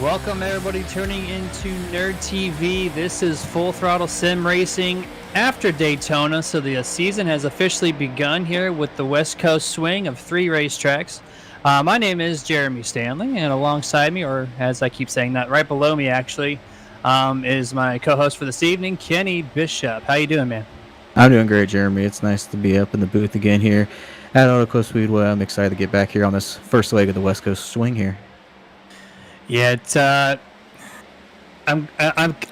Welcome everybody tuning into Nerd TV. This is Full Throttle Sim Racing after Daytona, so the season has officially begun here with the West Coast swing of 3 racetracks. My name is Jeremy Stanley, and alongside me, or as I keep saying that, right below me actually, is my co-host for this evening, Kenny Bishop. How you doing, man? I'm doing great, Jeremy. It's nice to be up in the booth again here at Auto Coast Speedway. I'm excited to get back here on this first leg of the West Coast swing here. Yeah, I'm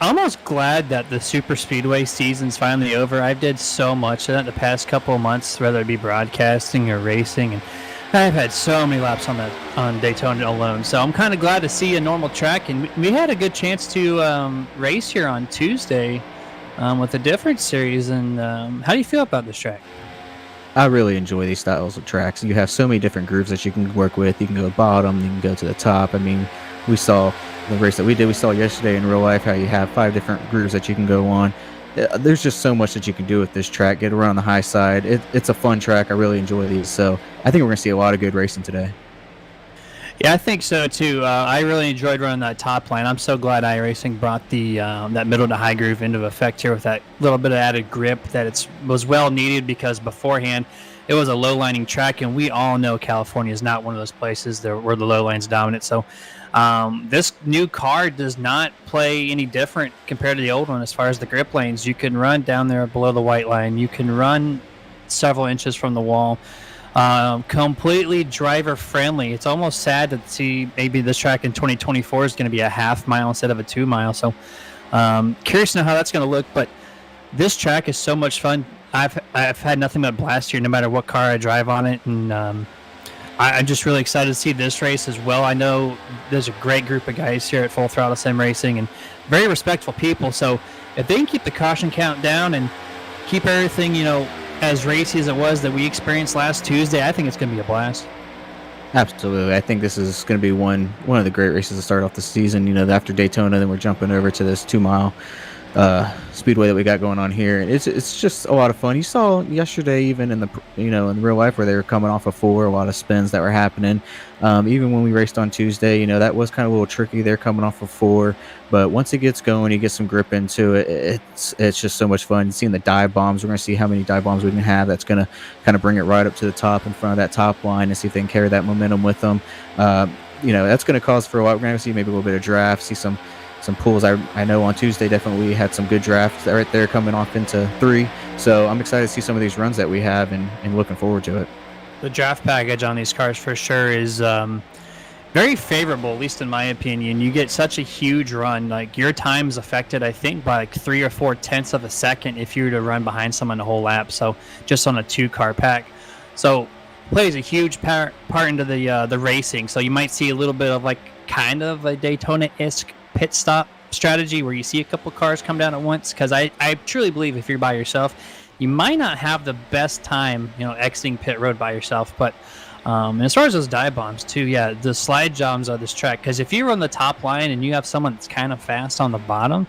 almost glad that the super speedway season's finally over. I've did so much of that the past couple of months, whether it be broadcasting or racing, and I've had so many laps on Daytona alone. So I'm kind of glad to see a normal track, and we had a good chance to race here on Tuesday with a different series. And how do you feel about this track? I really enjoy these styles of tracks. You have so many different grooves that you can work with. You can go bottom, you can go to the top. I mean, we saw the race that we did. We saw yesterday in real life how you have 5 different grooves that you can go on. There's just so much that you can do with this track. Get around the high side. It's a fun track. I really enjoy these. So I think we're going to see a lot of good racing today. Yeah, I think so too. I really enjoyed running that top line. I'm so glad iRacing brought the that middle to high groove into effect here with that little bit of added grip that was well needed, because beforehand it was a low lining track, and we all know California is not one of those places where the low line's dominant. So this new car does not play any different compared to the old one as far as the grip lanes. You can run down there below the white line. You can run several inches from the wall. Completely driver friendly. It's almost sad to see maybe this track in 2024 is going to be a half mile instead of a 2 mile. So curious to know how that's going to look. But this track is so much fun. I've had nothing but blast here, no matter what car I drive on it, and I'm just really excited to see this race as well. I know there's a great group of guys here at Full Throttle Sim Racing, and very respectful people. So if they can keep the caution count down and keep everything, as racy as it was that we experienced last Tuesday, I think it's going to be a blast. Absolutely. I think this is going to be one of the great races to start off the season. After Daytona, then we're jumping over to this 2 mile speedway that we got going on here. It's just a lot of fun. You saw yesterday, even in the in real life, where they were coming off of 4, a lot of spins that were happening. Even when we raced on Tuesday, that was kind of a little tricky. They're coming off of 4, but once it gets going, you get some grip into it. It's just so much fun. Seeing the dive bombs, we're going to see how many dive bombs we can have. That's going to kind of bring it right up to the top in front of that top line and see if they can carry that momentum with them. That's going to cause for a while. We're going to see maybe a little bit of draft, see some pulls. I know on Tuesday definitely had some good drafts right there coming off into 3. So I'm excited to see some of these runs that we have and looking forward to it. The draft package on these cars for sure is very favorable, at least in my opinion. You get such a huge run. Like, your time's affected, I think, by like 3 or 4 tenths of a second if you were to run behind someone the whole lap. So just on a 2-car pack. So plays a huge part into the racing. So you might see a little bit of kind of a Daytona-esque pit stop strategy where you see a couple cars come down at once, because I truly believe if you're by yourself, you might not have the best time exiting pit road by yourself. But and as far as those dive bombs too, yeah, the slide jobs on this track, because if you're on the top line and you have someone that's kind of fast on the bottom,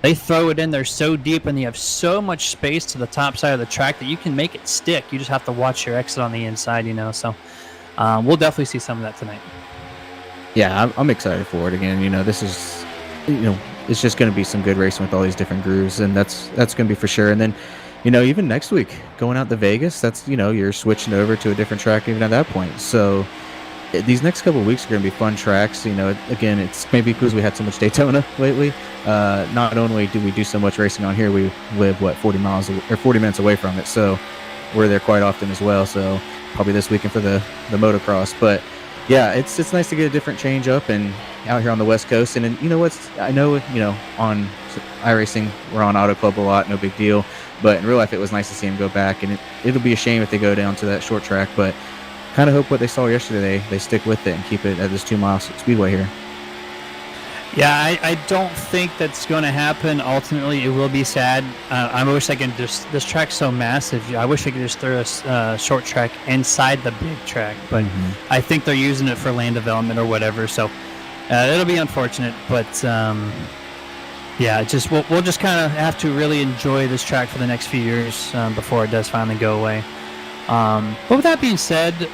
they throw it in there so deep, and you have so much space to the top side of the track that you can make it stick. You just have to watch your exit on the inside, so we'll definitely see some of that tonight. Yeah, I'm excited for it again. This is, it's just going to be some good racing with all these different grooves, and that's going to be for sure. And then, even next week, going out to Vegas, that's, you're switching over to a different track even at that point. So these next couple of weeks are going to be fun tracks. Again, it's maybe because we had so much Daytona lately. Not only do we do so much racing on here, we live, 40 minutes away from it. So we're there quite often as well. So probably this weekend for the motocross. But yeah, it's nice to get a different change up and out here on the West Coast. And I know on iRacing we're on Auto Club a lot, no big deal. But in real life, it was nice to see him go back, and it'll be a shame if they go down to that short track. But kind of hope what they saw yesterday, they stick with it and keep it at this 2 mile speedway here. Yeah, I don't think that's going to happen. Ultimately, it will be sad. I wish I could this track's so massive. I wish I could just throw a short track inside the big track, but I think they're using it for land development or whatever. So it'll be unfortunate, but yeah, we'll just kind of have to really enjoy this track for the next few years before it does finally go away. But with that being said,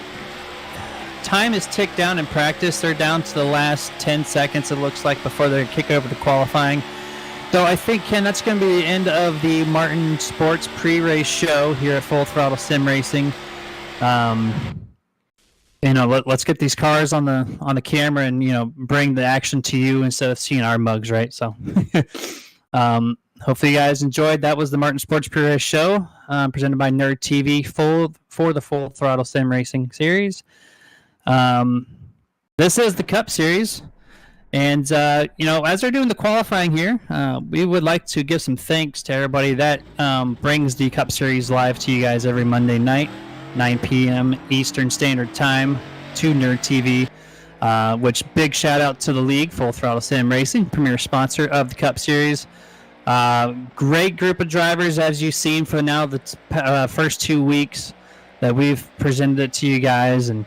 time is ticked down in practice. They're down to the last 10 seconds, it looks like, before they kick over to qualifying. So I think, Ken, that's going to be the end of the Martin Sports pre-race show here at Full Throttle Sim Racing. Let's get these cars on the camera and bring the action to you instead of seeing our mugs, right? So, hopefully you guys enjoyed. That was the Martin Sports pre-race show presented by Nerd TV for the Full Throttle Sim Racing series. This is the Cup Series. And, as they're doing the qualifying here, we would like to give some thanks to everybody that brings the Cup Series live to you guys every Monday night, 9 p.m. Eastern Standard Time to Nerd TV, which big shout out to the league, Full Throttle Sim Racing, premier sponsor of the Cup Series. Great group of drivers, as you've seen for now the first 2 weeks that we've presented it to you guys, and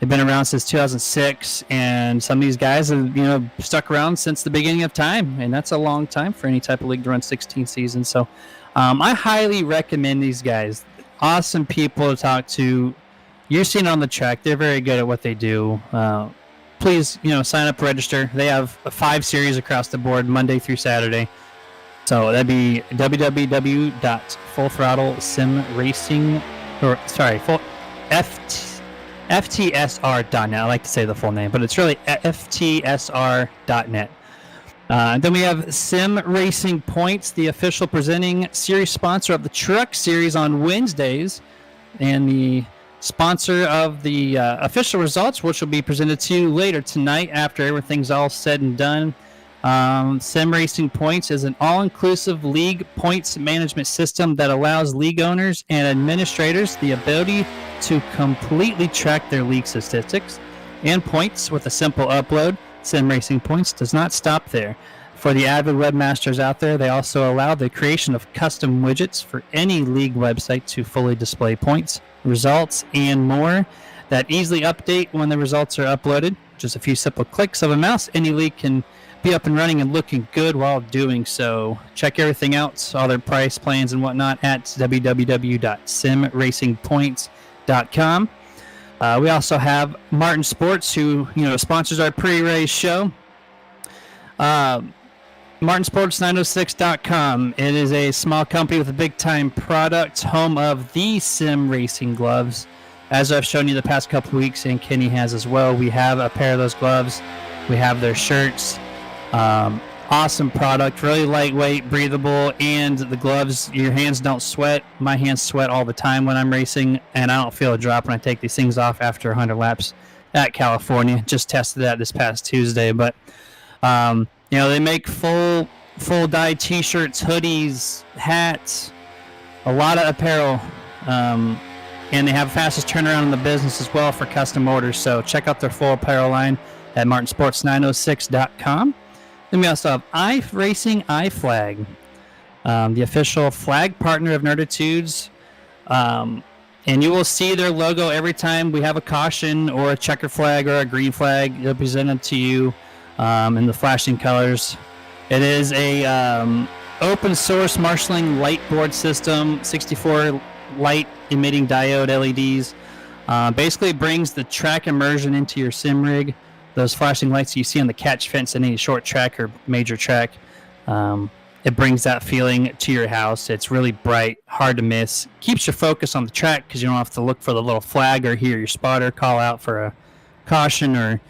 they've been around since 2006, and some of these guys have, stuck around since the beginning of time, and that's a long time for any type of league to run 16 seasons. So I highly recommend these guys. Awesome people to talk to. You're seeing it on the track. They're very good at what they do. Please, sign up, register. They have 5 series across the board, Monday through Saturday. So that'd be FTSR.net. I like to say the full name, but it's really FTSR.net. Then we have Sim Racing Points, the official presenting series sponsor of the Truck Series on Wednesdays, and the sponsor of the official results, which will be presented to you later tonight after everything's all said and done. Sim Racing Points is an all-inclusive league points management system that allows league owners and administrators the ability to completely track their league statistics and points with a simple upload. Sim Racing Points does not stop there. For the avid webmasters out there, they also allow the creation of custom widgets for any league website to fully display points, results, and more that easily update when the results are uploaded. Just a few simple clicks of a mouse, any league can be up and running and looking good while doing so. Check everything out, all their price plans and whatnot, at www.simracingpoints.com. We also have Martin Sports, who sponsors our pre-race show. MartinSports906.com. It is a small company with a big-time product, home of the sim racing gloves. As I've shown you the past couple of weeks, and Kenny has as well, we have a pair of those gloves. We have their shirts. Awesome product, really lightweight, breathable, and the gloves, your hands don't sweat. My hands sweat all the time when I'm racing, and I don't feel a drop when I take these things off after 100 laps at California. Just tested that this past Tuesday, but they make full dye t-shirts, hoodies, hats, a lot of apparel, and they have fastest turnaround in the business as well for custom orders. So check out their full apparel line at martinsports906.com. Then we also have iRacing iFlag, the official flag partner of Nerditudes. And you will see their logo every time we have a caution or a checker flag or a green flag. It'll be presented to you in the flashing colors. It is a open source marshalling light board system, 64 light emitting diode LEDs. Basically it brings the track immersion into your sim rig. Those flashing lights you see on the catch fence in any short track or major track, it brings that feeling to your house. It's really bright, hard to miss. Keeps your focus on the track because you don't have to look for the little flag or hear your spotter call out for a caution or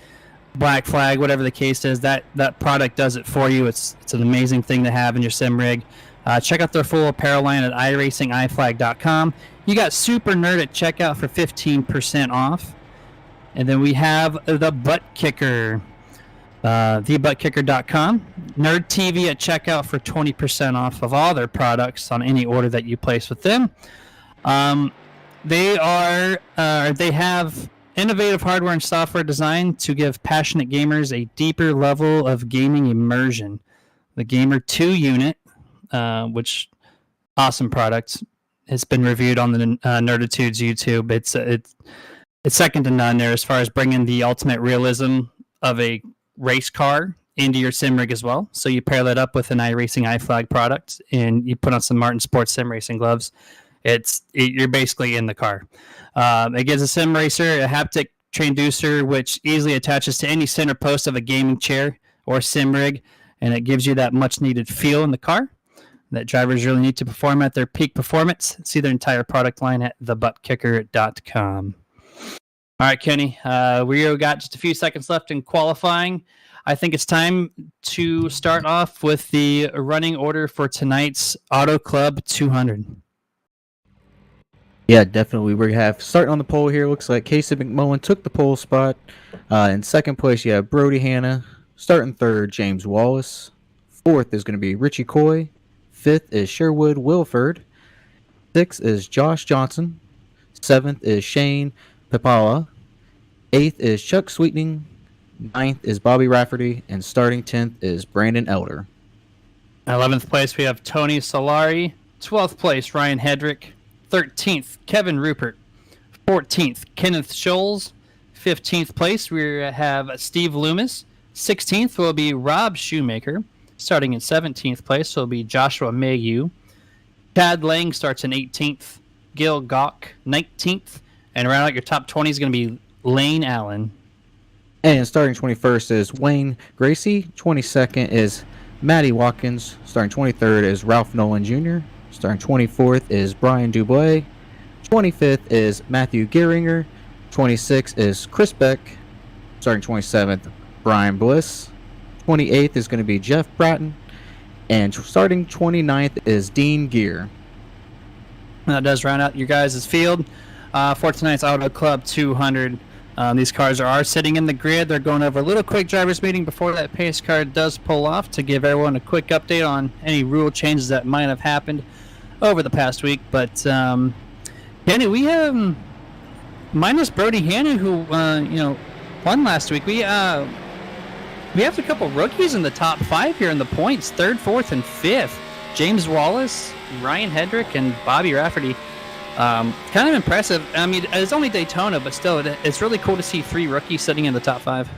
black flag, whatever the case is. That product does it for you. It's an amazing thing to have in your sim rig. Check out their full apparel line at iRacingIFlag.com. You got Super Nerd at checkout for 15% off. And then we have the Butt Kicker, thebuttkicker.com. Nerd TV at checkout for 20% off of all their products on any order that you place with them. They have innovative hardware and software designed to give passionate gamers a deeper level of gaming immersion. The Gamer 2 unit, which awesome product, it's been reviewed on the Nerditudes YouTube. It's second to none there as far as bringing the ultimate realism of a race car into your sim rig as well. So you pair that up with an iRacing iFlag product and you put on some Martin Sports sim racing gloves. You're basically in the car. It gives a sim racer a haptic transducer, which easily attaches to any center post of a gaming chair or sim rig, and it gives you that much needed feel in the car that drivers really need to perform at their peak performance. See their entire product line at thebuttkicker.com. All right, Kenny, we got just a few seconds left in qualifying. I think it's time to start off with the running order for tonight's Auto Club 200. Yeah, definitely. We have starting on the pole here. Looks like Casey McMullen took the pole spot. In second place, you have Brody Hanna. Starting third, James Wallace. Fourth is going to be Richie Coy. Fifth is Sherwood Wilford. Sixth is Josh Johnson. Seventh is Shane Pipala. Eighth is Chuck Sweetening. Ninth is Bobby Rafferty. And starting 10th is Brandon Elder. 11th place, we have Tony Solari. 12th place, Ryan Hedrick. 13th, Kevin Rupert. 14th, Kenneth Scholes. 15th place, we have Steve Loomis. 16th will be Rob Shoemaker. Starting in 17th place will be Joshua Mayhew. Chad Lang starts in 18th. Gil Gawk, 19th. And around out your top 20 is going to be Lane Allen. And starting 21st is Wayne Gracie. 22nd is Matty Watkins. Starting 23rd is Ralph Nolan Jr. Starting 24th is Brian Dubois. 25th is Matthew Gehringer. 26th is Chris Beck. Starting 27th, Brian Bliss. 28th is going to be Jeff Bratton. And starting 29th is Dean Gear. That does round out your guys' field for tonight's Auto Club 200. These cars are sitting in the grid. They're going over a little quick drivers meeting before that pace car does pull off to give everyone a quick update on any rule changes that might have happened over the past week. But Kenny, we have minus Brody Hanna, who won last week. We have a couple rookies in the top 5 here in the points, 3rd, 4th, and 5th. James Wallace, Ryan Hedrick, and Bobby Rafferty. Kind of impressive. I mean, it's only Daytona, but still, it's really cool to see 3 rookies sitting in the top 5.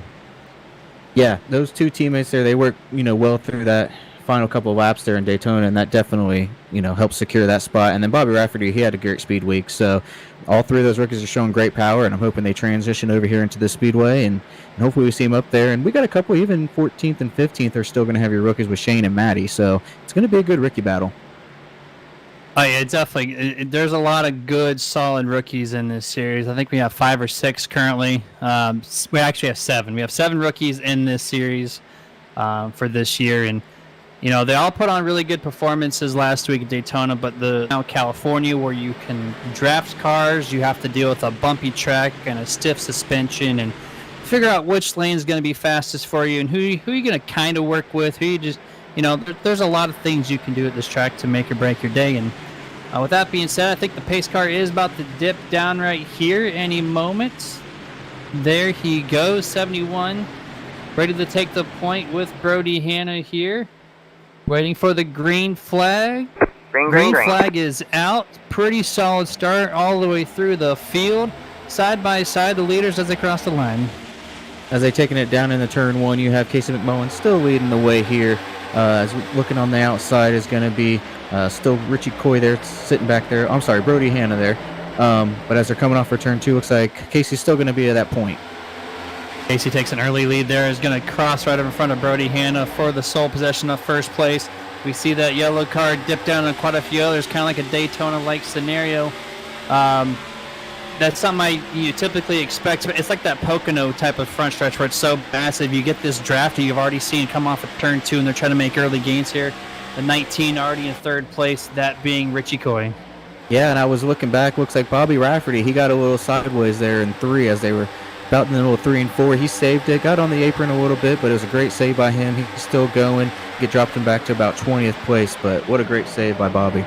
Yeah, those 2 teammates there, they worked, well through that final couple of laps there in Daytona, and that definitely, helped secure that spot. And then Bobby Rafferty, he had a great speed week, so all 3 of those rookies are showing great power, and I'm hoping they transition over here into the speedway, and hopefully we see them up there. And we got a couple, even 14th and 15th are still going to have your rookies with Shane and Matty, so it's going to be a good rookie battle. Oh, yeah, definitely. There's a lot of good, solid rookies in this series. I think we have 5 or 6 currently. We actually have 7. We have 7 rookies in this series for this year. And, they all put on really good performances last week at Daytona, but now California, where you can draft cars, you have to deal with a bumpy track and a stiff suspension and figure out which lane is going to be fastest for you and who you're going to kind of work with, who you just... there's a lot of things you can do at this track to make or break your day. And with that being said, I think the pace car is about to dip down right here any moment. There he goes, 71. Ready to take the point with Brody Hanna here. Waiting for the green flag. Green flag is out. Pretty solid start all the way through the field. Side by side, the leaders as they cross the line. As they taking it down in the turn 1, you have Casey McMullen still leading the way here. As looking on the outside is going to be still Richie Coy there sitting back there. I'm sorry, Brody Hanna there. But as they're coming off for turn 2, looks like Casey's still going to be at that point. Casey takes an early lead there. Is going to cross right in front of Brody Hanna for the sole possession of first place. We see that yellow car dip down on quite a few others, kind of like a Daytona-like scenario. That's something you typically expect. It's like that Pocono type of front stretch where it's so massive. You get this draft you've already seen come off of turn 2, and they're trying to make early gains here. The 19 already in 3rd place, that being Richie Coy. Yeah, and I was looking back. Looks like Bobby Rafferty, he got a little sideways there in 3 as they were about in the middle of 3 and 4. He saved it, got on the apron a little bit, but it was a great save by him. He's still going. Get dropped him back to about 20th place, but what a great save by Bobby.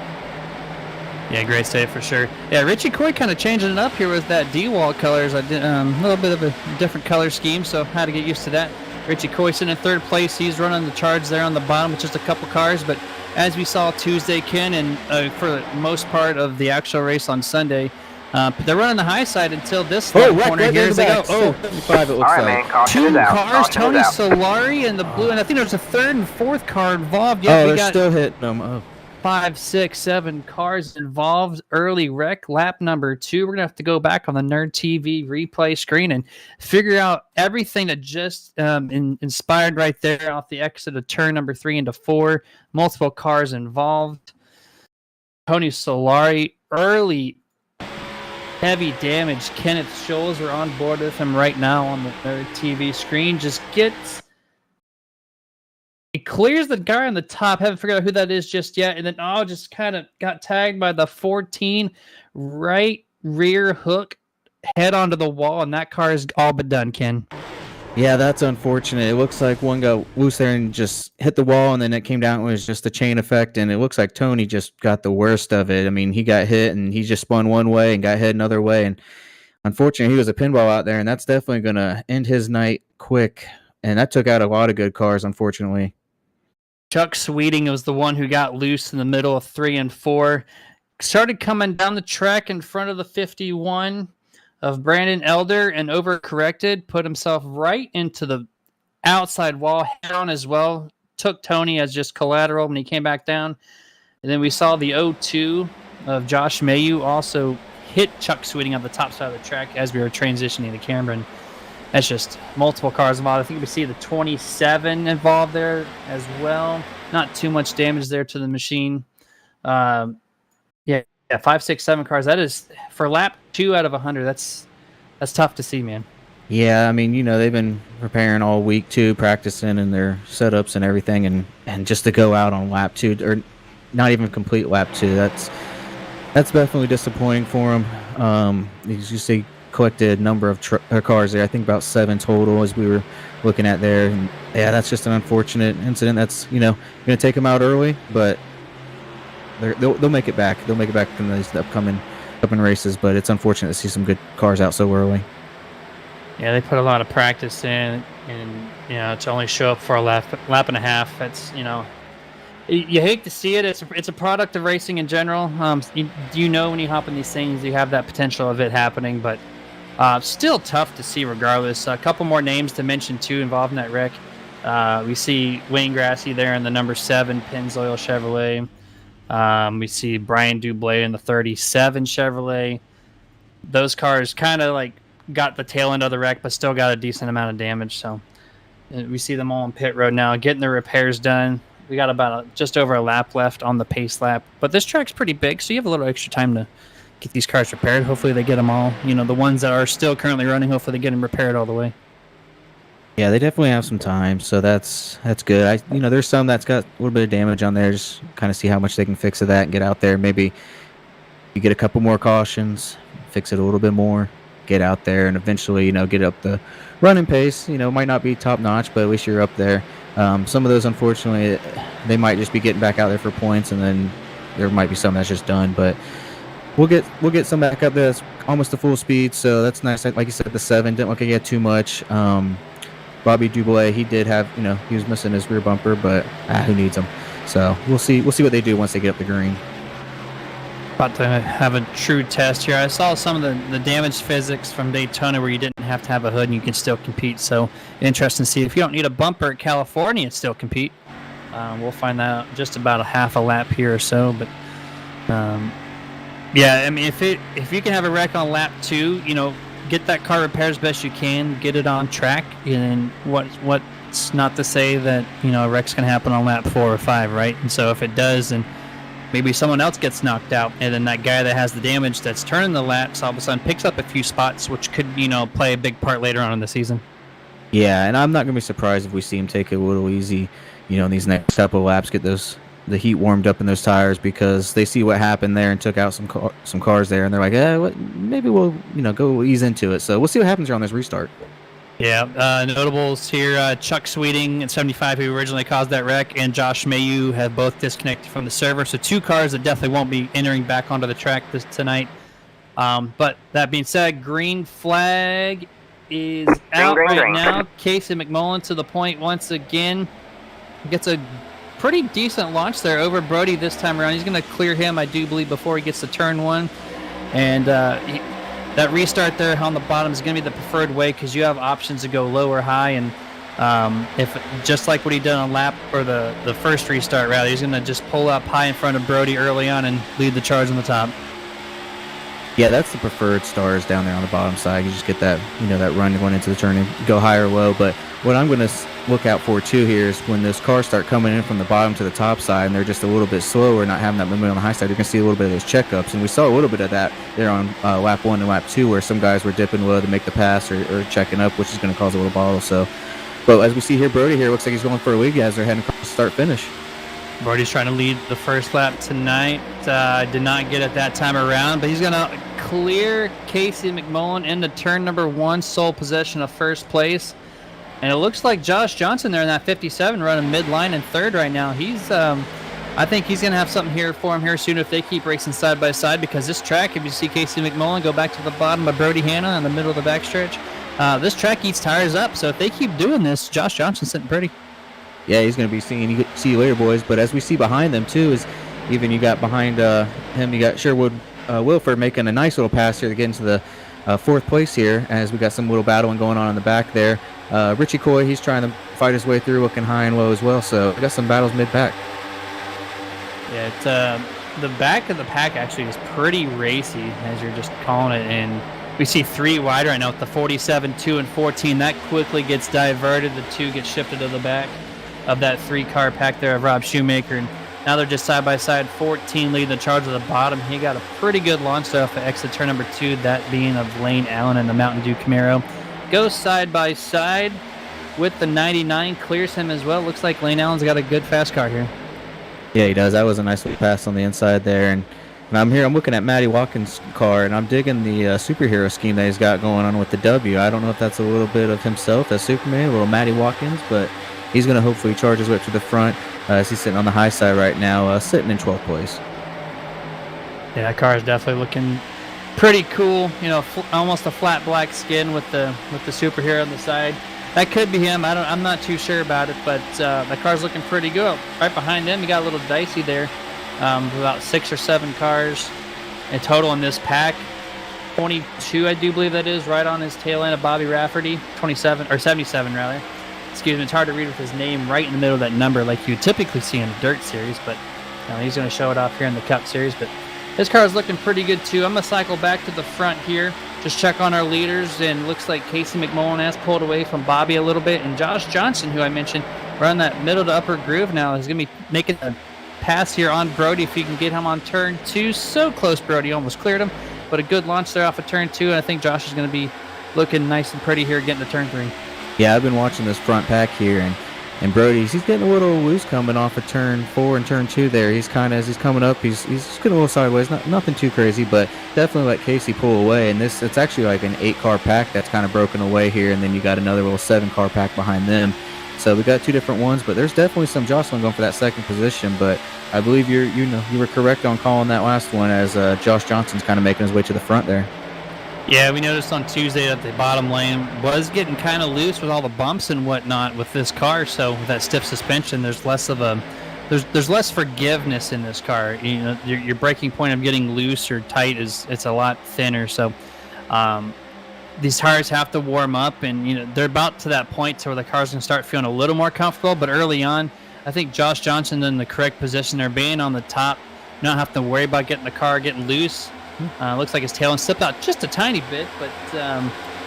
Yeah, great save for sure. Yeah, Richie Coy kind of changing it up here with that D-wall colors. I did a little bit of a different color scheme, so had to get used to that. Richie Coy sitting in 3rd place. He's running the charge there on the bottom with just a couple cars, but as we saw Tuesday, Ken, and for the most part of the actual race on Sunday, they're running the high side until this corner. Right Here they go. Oh, 75 it looks All right, like. man. Caution 2 is out. cars, Caution Tony is out. Solari and the blue, and I think there's a 3rd and 4th car involved. Oh, they're still hitting them. Oh. 5, 6, 7 cars involved. Early wreck, lap number 2. We're going to have to go back on the Nerd TV replay screen and figure out everything that just inspired right there off the exit of turn number 3 into 4. Multiple cars involved. Tony Solari, early heavy damage. Kenneth Scholes, we're on board with him right now on the Nerd TV screen. Just gets... It clears the guy on the top. Haven't figured out who that is just yet. And then, just kind of got tagged by the 14 right rear hook, head onto the wall, and that car is all but done, Ken. Yeah, that's unfortunate. It looks like one got loose there and just hit the wall, and then it came down. It was just a chain effect, and it looks like Tony just got the worst of it. I mean, he got hit, and he just spun one way and got hit another way. And unfortunately, he was a pinball out there, and that's definitely going to end his night quick. And that took out a lot of good cars, unfortunately. Chuck Sweeting was the one who got loose in the middle of 3 and 4. Started coming down the track in front of the 51 of Brandon Elder and overcorrected, put himself right into the outside wall, head on as well. Took Tony as just collateral when he came back down. And then we saw the 0-2 of Josh Mayu also hit Chuck Sweeting on the top side of the track as we were transitioning to Cameron. That's just multiple cars involved. I think we see the 27 involved there as well. Not too much damage there to the machine. 5, 6, 7 cars. That is, for lap 2 out of 100, that's tough to see, man. Yeah, I mean, they've been preparing all week too, practicing and their setups and everything, and just to go out on lap 2, or not even complete lap 2, that's definitely disappointing for them. You see, collected a number of cars there. I think about 7 total as we were looking at there. And yeah, that's just an unfortunate incident. That's going to take them out early, but they'll make it back. They'll make it back in these upcoming races. But it's unfortunate to see some good cars out so early. Yeah, they put a lot of practice in, and to only show up for a lap and a half. That's you hate to see it. It's a product of racing in general. You know when you hop in these things, you have that potential of it happening, but still tough to see regardless. A couple more names to mention too involved in that wreck. We see Wayne Grassy there in the number 7 Pennzoil Chevrolet. We see Brian Dublé in the 37 Chevrolet. Those cars kind of like got the tail end of the wreck, but still got a decent amount of damage. So we see them all on pit road now, getting the repairs done. We got about just over a lap left on the pace lap, but this track's pretty big, so you have a little extra time to get these cars repaired. Hopefully they get them all, the ones that are still currently running, hopefully they get them repaired all the way. Yeah, they definitely have some time, so that's good. There's some that's got a little bit of damage on there. Just kind of see how much they can fix of that and get out there. Maybe you get a couple more cautions, fix it a little bit more, get out there, and eventually, get up the running pace. Might not be top notch, but at least you're up there. Some of those, unfortunately, they might just be getting back out there for points, and then there might be some that's just done. But we'll get some back up there. That's almost to full speed, so that's nice. Like you said, the 7 didn't look like he had too much. Bobby Dublé, he did have, he was missing his rear bumper, but who needs him? So we'll see what they do once they get up the green. About to have a true test here. I saw some of the damage physics from Daytona where you didn't have to have a hood and you can still compete. So interesting to see if you don't need a bumper at California and still compete. We'll find out just about a half a lap here or so. But yeah, I mean, if you can have a wreck on lap 2, get that car repaired as best you can, get it on track, and what's not to say that a wreck's gonna happen on lap 4 or 5, right? And so if it does, then maybe someone else gets knocked out, and then that guy that has the damage that's turning the laps all of a sudden picks up a few spots, which could play a big part later on in the season. Yeah, and I'm not gonna be surprised if we see him take it a little easy, in these next couple of laps, get the heat warmed up in those tires, because they see what happened there and took out some cars there, and they're like, maybe we'll go ease into it. So we'll see what happens here on this restart. Yeah, notables here, Chuck Sweeting at 75, who originally caused that wreck, and Josh Mayu have both disconnected from the server. So 2 cars that definitely won't be entering back onto the track tonight. But that being said, green flag is out right now. Casey McMullen to the point once again. Gets a pretty decent launch there over Brody this time around. He's going to clear him, I do believe, before he gets to turn 1. And that restart there on the bottom is going to be the preferred way, because you have options to go low or high. And If just like what he did on lap or the first restart, rather, he's going to just pull up high in front of Brody early on and lead the charge on the top. Yeah, that's the preferred stars down there on the bottom side. You just get that, that run going into the turn and go high or low. But what I'm going to look out for too here is when those cars start coming in from the bottom to the top side and they're just a little bit slower, not having that movement on the high side, you're going to see a little bit of those checkups. And we saw a little bit of that there on lap 1 and lap 2 where some guys were dipping low to make the pass or checking up, which is going to cause a little bottle. So, but as we see here, Brody here looks like he's going for a lead as they're heading across start-finish. Brody's trying to lead the first lap tonight. Did not get it that time around, but he's going to clear Casey McMullen into turn number 1, sole possession of first place. And it looks like Josh Johnson there in that 57 running midline in third right now. He's, I think he's going to have something here for him here soon if they keep racing side by side, because this track, if you see Casey McMullen go back to the bottom of Brody Hanna in the middle of the backstretch, this track eats tires up. So if they keep doing this, Josh Johnson's sitting pretty. Yeah, he's going to be see you later, boys. But as we see behind them, too, is even you got behind him, you got Sherwood Wilford making a nice little pass here to get into the 4th place here as we got some little battling going on in the back there. Richie Coy, he's trying to fight his way through, looking high and low as well. So we got some battles mid-pack. Yeah, it's, the back of the pack actually is pretty racy, as you're just calling it. And we see 3 wide right now with the 47, 2, and 14. That quickly gets diverted. The 2 gets shifted to the back of that 3-car pack there of Rob Shoemaker. And now they're just side by side. 14 leading the charge at the bottom. He got a pretty good launch there off of exit turn number 2, that being of Lane Allen in the Mountain Dew Camaro. Goes side by side with the 99, clears him as well. Looks like Lane Allen's got a good fast car here. Yeah, he does. That was a nice little pass on the inside there. And I'm here, I'm looking at Matty Watkins' car, and I'm digging the superhero scheme that he's got going on with the W. I don't know if that's a little bit of himself as Superman, a little Matty Watkins, but he's going to hopefully charge his way up to the front as he's sitting on the high side right now, sitting in 12th place. Yeah, that car is definitely looking pretty cool. Almost a flat black skin with the superhero on the side. That could be him. I'm not too sure about it, but the car's looking pretty good. Right behind him, you got a little dicey there. About 6 or 7 cars in total in this pack. 22, I do believe that is, right on his tail end of Bobby Rafferty. 27 or 77 rather. Excuse me, it's hard to read with his name right in the middle of that number like you typically see in a dirt series, but he's going to show it off here in the Cup series. But this car is looking pretty good too. I'm going to cycle back to the front here, just check on our leaders, and looks like Casey McMullen has pulled away from Bobby a little bit, and Josh Johnson, who I mentioned, around that middle to upper groove now, is going to be making a pass here on Brody if you can get him on turn 2. So close, Brody almost cleared him, but a good launch there off of turn 2, and I think Josh is going to be looking nice and pretty here getting to turn 3. Yeah, I've been watching this front pack here, and Brody's he's getting a little loose coming off of turn 4 and turn 2 there. He's kind of, as he's coming up, he's getting a little sideways, nothing too crazy, but definitely let Casey pull away. And it's actually like an 8-car pack that's kind of broken away here, and then you got another little 7-car pack behind them. So we got 2 different ones, but there's definitely some jostling going for that second position. But I believe you were correct on calling that last one as Josh Johnson's kind of making his way to the front there. Yeah, we noticed on Tuesday that the bottom lane was getting kind of loose with all the bumps and whatnot with this car. So with that stiff suspension, there's less of a there's less forgiveness in this car. Your braking point of getting loose or tight it's a lot thinner. So these tires have to warm up, and they're about to that point to where the car's gonna start feeling a little more comfortable. But early on, I think Josh Johnson in the correct position there, being on the top, not have to worry about getting the car getting loose. Looks like his tail end slipped out just a tiny bit, but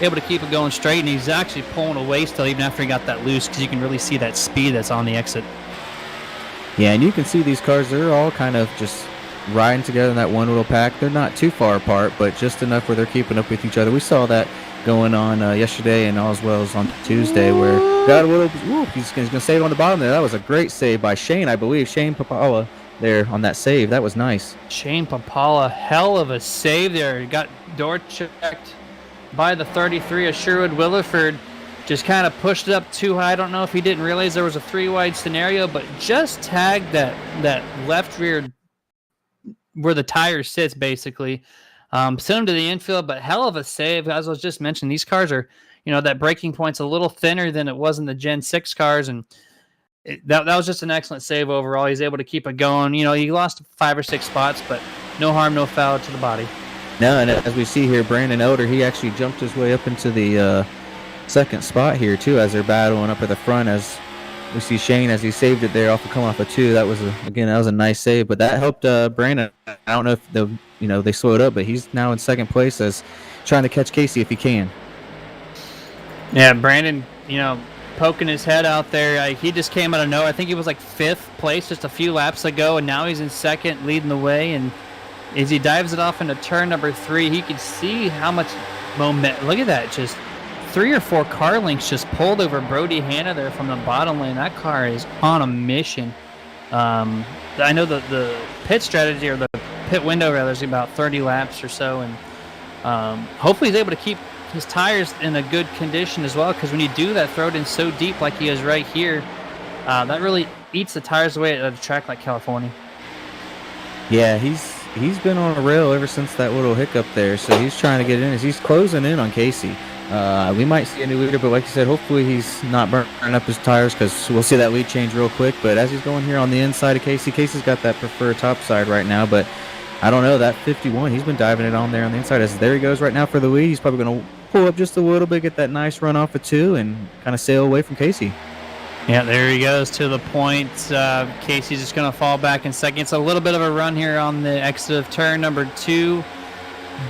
able to keep it going straight, and he's actually pulling away still even after he got that loose, because you can really see that speed that's on the exit. Yeah, and you can see these cars, they're all kind of just riding together in that one little pack. They're not too far apart, but just enough where they're keeping up with each other. We saw that going on yesterday and as well as on Tuesday, where got a little, he's going to save on the bottom there. That was a great save by Shane, I believe. Shane Papala there on that save. That was nice. Shane Papala, hell of a save there. He got door checked by the 33 of Sherwood Williford. Just kind of pushed it up too high. I don't know if he didn't realize there was a 3-wide scenario, but just tagged that left rear where the tire sits, basically. Sent him to the infield, but hell of a save. As I was just mentioning, these cars are, that braking point's a little thinner than it was in the Gen 6 cars, and that was just an excellent save overall. He's able to keep it going. He lost 5 or 6 spots, but no harm, no foul to the body. No, and as we see here, Brandon Elder, he actually jumped his way up into the second spot here too, as they're battling up at the front. As we see Shane as he saved it there coming off a 2. That was a nice save, but that helped Brandon. I don't know if they slowed up, but he's now in second place as trying to catch Casey if he can. Yeah, Brandon, poking his head out there. He just came out of nowhere. I think he was like 5th place just a few laps ago, and now he's in second, leading the way. And as he dives it off into turn number 3, he can see how much momentum. Look at that, just 3 or 4 car lengths just pulled over Brody Hanna there from the bottom lane. That car is on a mission. I know the pit strategy, or the pit window rather, is about 30 laps or so, and hopefully he's able to keep his tires in a good condition as well, because when you do that, throw it in so deep like he is right here, that really eats the tires away at a track like California. Yeah, he's been on a rail ever since that little hiccup there, so he's trying to get in as he's closing in on Casey. We might see a new leader, but like you said, hopefully he's not burning up his tires, because we'll see that lead change real quick. But as he's going here on the inside of Casey's got that preferred top side right now, but I don't know, that 51, he's been diving it on there on the inside. As there he goes right now for the lead. He's probably going to pull up just a little bit, get that nice run off of 2, and kind of sail away from Casey. Yeah, there he goes to the point. Casey's just going to fall back in second. It's a little bit of a run here on the exit of turn number 2.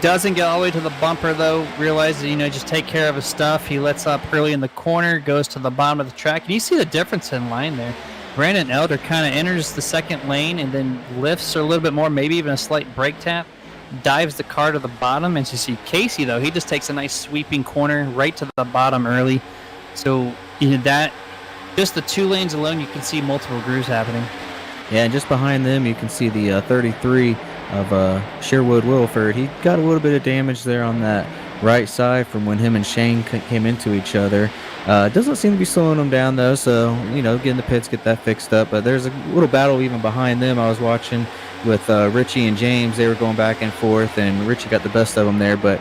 Doesn't get all the way to the bumper, though. Realizes, just take care of his stuff. He lets up early in the corner, goes to the bottom of the track. And you see the difference in line there. Brandon Elder kind of enters the second lane and then lifts a little bit more, maybe even a slight brake tap, dives the car to the bottom. And you see Casey, though, he just takes a nice sweeping corner right to the bottom early. So that, just the 2 lanes alone, you can see multiple grooves happening. Yeah, and just behind them, you can see the 33 of Sherwood Williford. He got a little bit of damage there on that right side from when him and Shane came into each other. Doesn't seem to be slowing them down, though, so, get in the pits, get that fixed up. But there's a little battle even behind them I was watching with Richie and James. They were going back and forth, and Richie got the best of them there. But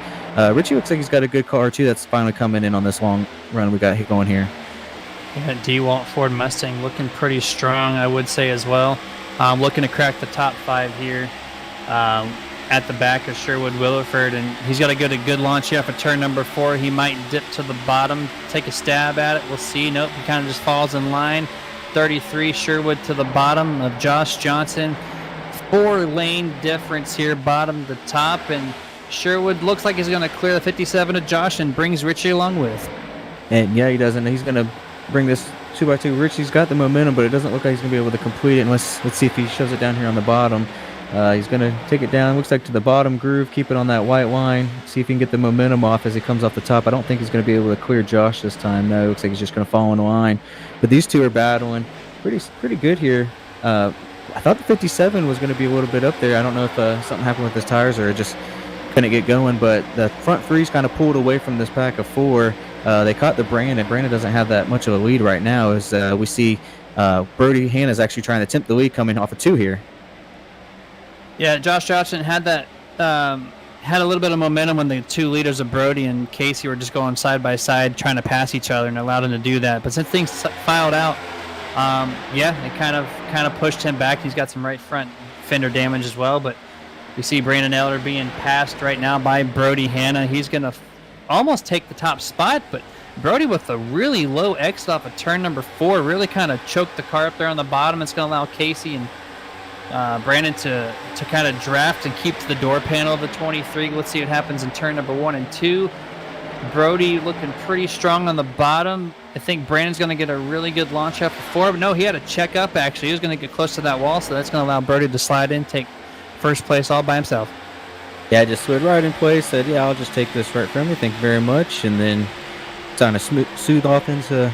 Richie looks like he's got a good car, too, that's finally coming in on this long run we got going here. Yeah, DeWalt Ford Mustang looking pretty strong, I would say, as well. Looking to crack the top 5 here. At the back of Sherwood Williford, and he's got to get a good launch here for turn number 4. He might dip to the bottom, take a stab at it. We'll see. Nope, he kind of just falls in line. 33 Sherwood to the bottom of Josh Johnson. 4-lane difference here, bottom to top, and Sherwood looks like he's going to clear the 57 of Josh and brings Richie along with. And yeah, he doesn't. He's going to bring this 2x2. Richie's got the momentum, but it doesn't look like he's going to be able to complete it unless, let's see if he shoves it down here on the bottom. He's going to take it down, looks like to the bottom groove, keep it on that white line, see if he can get the momentum off as he comes off the top. I don't think he's going to be able to clear Josh this time. No, it looks like he's just going to fall in line. But these two are battling pretty good here. I thought the 57 was going to be a little bit up there. I don't know if something happened with his tires or it just couldn't get going, but the front three's kind of pulled away from this pack of 4. They caught the Brandon. Brandon doesn't have that much of a lead right now as we see Brody Hanna's actually trying to tempt the lead coming off of 2 here. Yeah, Josh Johnson had that had a little bit of momentum when the 2 leaders of Brody and Casey were just going side by side trying to pass each other and allowed him to do that. But since things filed out, it kind of pushed him back. He's got some right front fender damage as well. But we see Brandon Elder being passed right now by Brody Hanna. He's going to almost take the top spot, but Brody with a really low exit off of turn number 4 really kind of choked the car up there on the bottom. It's going to allow Casey and Brandon to kind of draft and keep to the door panel of the 23. Let's see what happens in turn number 1 and 2. Brody looking pretty strong on the bottom. I think Brandon's going to get a really good launch up for 4. But no, he had a check up, actually. He was going to get close to that wall, so that's going to allow Brody to slide in, take first place all by himself. Yeah, I just slid right in place, said, yeah, I'll just take this right from you. Thank you very much. And then trying to soothe off into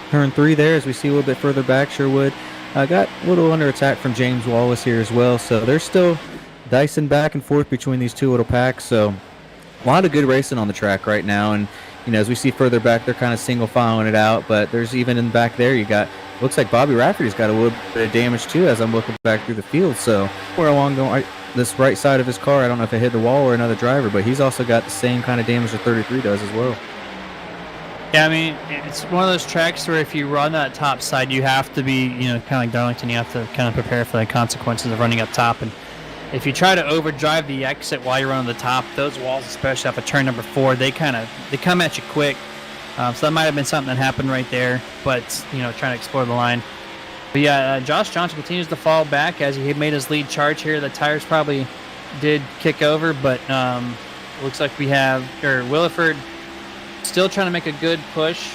turn 3 there as we see a little bit further back, Sherwood. Got a little under attack from James Wallace here as well. So they're still dicing back and forth between these 2 little packs. So a lot of good racing on the track right now. And, as we see further back, they're kind of single filing it out. But there's even in the back there, you got, looks like Bobby Rafferty's got a little bit of damage too as I'm looking back through the field. So we're along going this right side of his car. I don't know if it hit the wall or another driver, but he's also got the same kind of damage that 33 does as well. Yeah, I mean, it's one of those tracks where if you run that top side, you have to be, kind of like Darlington, you have to kind of prepare for the consequences of running up top. And if you try to overdrive the exit while you're on the top, those walls, especially off of turn number 4, they come at you quick. So that might have been something that happened right there, but, trying to explore the line. But yeah, Josh Johnson continues to fall back as he made his lead charge here. The tires probably did kick over, but looks like we have Williford still trying to make a good push.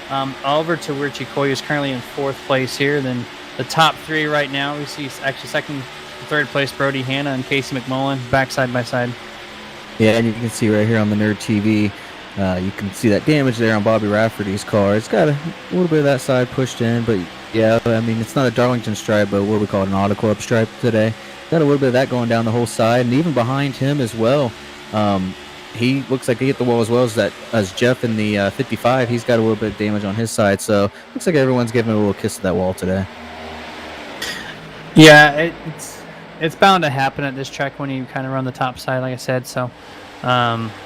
Oliver Tawerchikoya is currently in 4th place here. Then the top 3 right now, we see actually 2nd and 3rd place Brody Hanna and Casey McMullen back side by side. Yeah, and you can see right here on the Nerd TV, you can see that damage there on Bobby Rafferty's car. It's got a little bit of that side pushed in, but yeah, I mean, it's not a Darlington stripe, but what we call an Auto Club stripe today. Got a little bit of that going down the whole side, and even behind him as well. He looks like he hit the wall as well as Jeff in the 55. He's got a little bit of damage on his side, so looks like everyone's giving a little kiss to that wall today. Yeah, it's bound to happen at this track when you kind of run the top side, like I said. So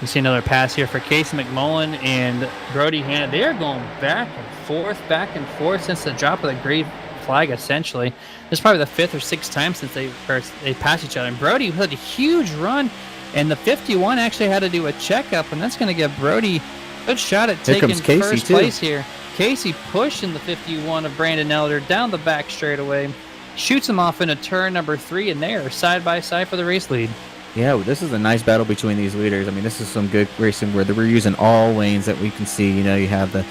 you see another pass here for Casey McMullen and Brody Hanna. They are going back and forth since the drop of the green flag, essentially. This is probably the 5th or 6th time since they passed each other. And Brody had a huge run, and the 51 actually had to do a checkup, and that's going to give Brody a good shot at taking first place here. Casey pushing the 51 of Brandon Elder down the back straightaway, shoots him off into turn number 3, and they are side by side for the race lead. Yeah, this is a nice battle between these leaders. I mean, this is some good racing where we're using all lanes that we can see. You have they're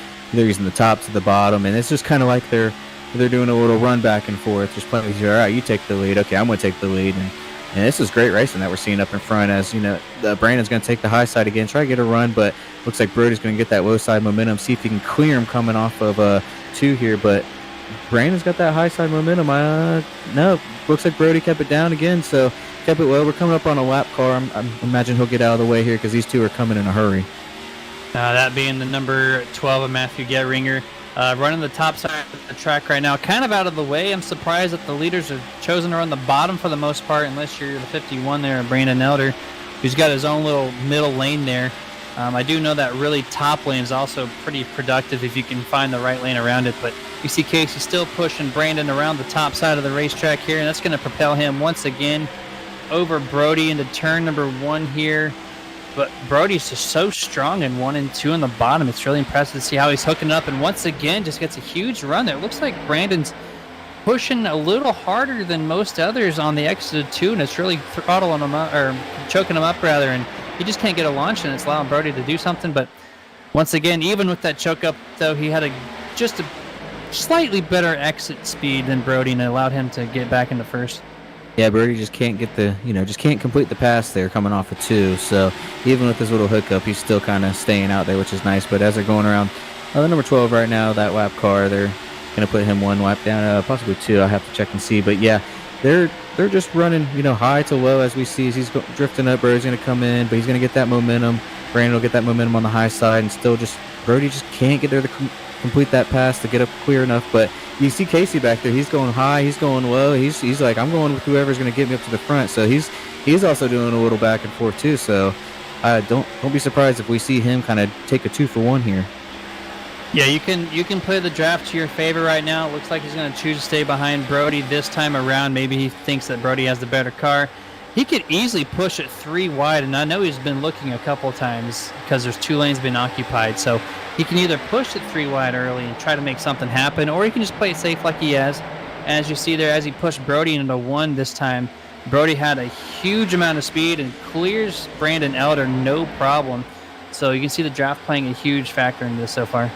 using the top to the bottom, and it's just kind of like they're doing a little run back and forth. Just playing with you. All right, you take the lead. Okay, I'm going to take the lead. And this is great racing that we're seeing up in front as, Brandon's going to take the high side again, try to get a run, but looks like Brody's going to get that low side momentum, see if he can clear him coming off of 2 here, but Brandon's got that high side momentum. No, looks like Brody kept it down again, so kept it well. We're coming up on a lap car. I imagine he'll get out of the way here because these two are coming in a hurry. That being the number 12 of Matthew Geringer. Running the top side of the track right now, kind of out of the way. I'm surprised that the leaders have chosen to run the bottom for the most part, unless you're the 51 there, Brandon Elder, who's got his own little middle lane there. I do know that really top lane is also pretty productive if you can find the right lane around it, but you see Casey still pushing Brandon around the top side of the racetrack here, and that's going to propel him once again over Brody into turn number 1 here. But Brody's just so strong in 1 and 2 on the bottom. It's really impressive to see how he's hooking up, and once again just gets a huge run there. It looks like Brandon's pushing a little harder than most others on the exit of 2, and it's really throttling him up, or choking him up rather, and he just can't get a launch, and it's allowing Brody to do something. But once again, even with that choke up, though, he had just a slightly better exit speed than Brody, and it allowed him to get back into first. Yeah, Brody just can't get just can't complete the pass there coming off of 2. So even with his little hookup, he's still kind of staying out there, which is nice. But as they're going around the number 12 right now, that lap car, they're going to put him 1 lap down, possibly 2. I have to check and see. But yeah, they're just running, high to low as we see. As he's drifting up, Brody's going to come in, but he's going to get that momentum. Brandon will get that momentum on the high side, and still Brody just can't get there to complete that pass to get up clear enough. But you see Casey back there. He's going high. He's going low. He's like, I'm going with whoever's going to get me up to the front. So he's also doing a little back and forth too. So don't be surprised if we see him kind of take a 2-for-1 here. Yeah, you can play the draft to your favor right now. It looks like he's going to choose to stay behind Brody this time around. Maybe he thinks that Brody has the better car. He could easily push it 3 wide, and I know he's been looking a couple times because there's 2 lanes been occupied. So he can either push it 3 wide early and try to make something happen, or he can just play it safe like he has. As you see there, as he pushed Brody into 1 this time, Brody had a huge amount of speed and clears Brandon Elder no problem. So you can see the draft playing a huge factor in this so far.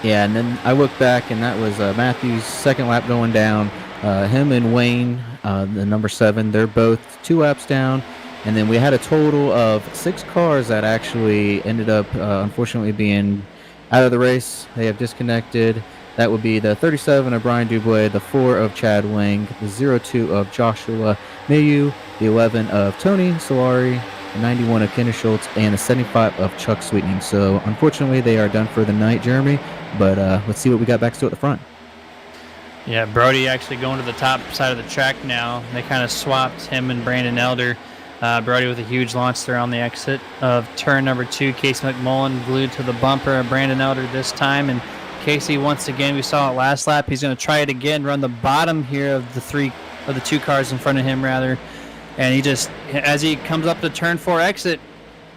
Yeah, and then I look back, and that was Matthew's second lap going down. Him and Wayne, the number 7, they're both 2 laps down. And then we had a total of 6 cars that actually ended up, unfortunately, being out of the race. They have disconnected. That would be the 37 of Brian Dubois, the 4 of Chad Wang, the 02 of Joshua Mayu, the 11 of Tony Solari, the 91 of Kenneth Schultz, and the 75 of Chuck Sweetening. So, unfortunately, they are done for the night, Jeremy. But let's see what we got back to at the front. Yeah, Brody actually going to the top side of the track now. They kind of swapped him and Brandon Elder. Brody with a huge launch there on the exit of turn number 2. Casey McMullen glued to the bumper of Brandon Elder this time. And Casey, once again, we saw it last lap. He's going to try it again, run the bottom here of the 2 cars in front of him, rather. And he just, as he comes up to turn 4 exit,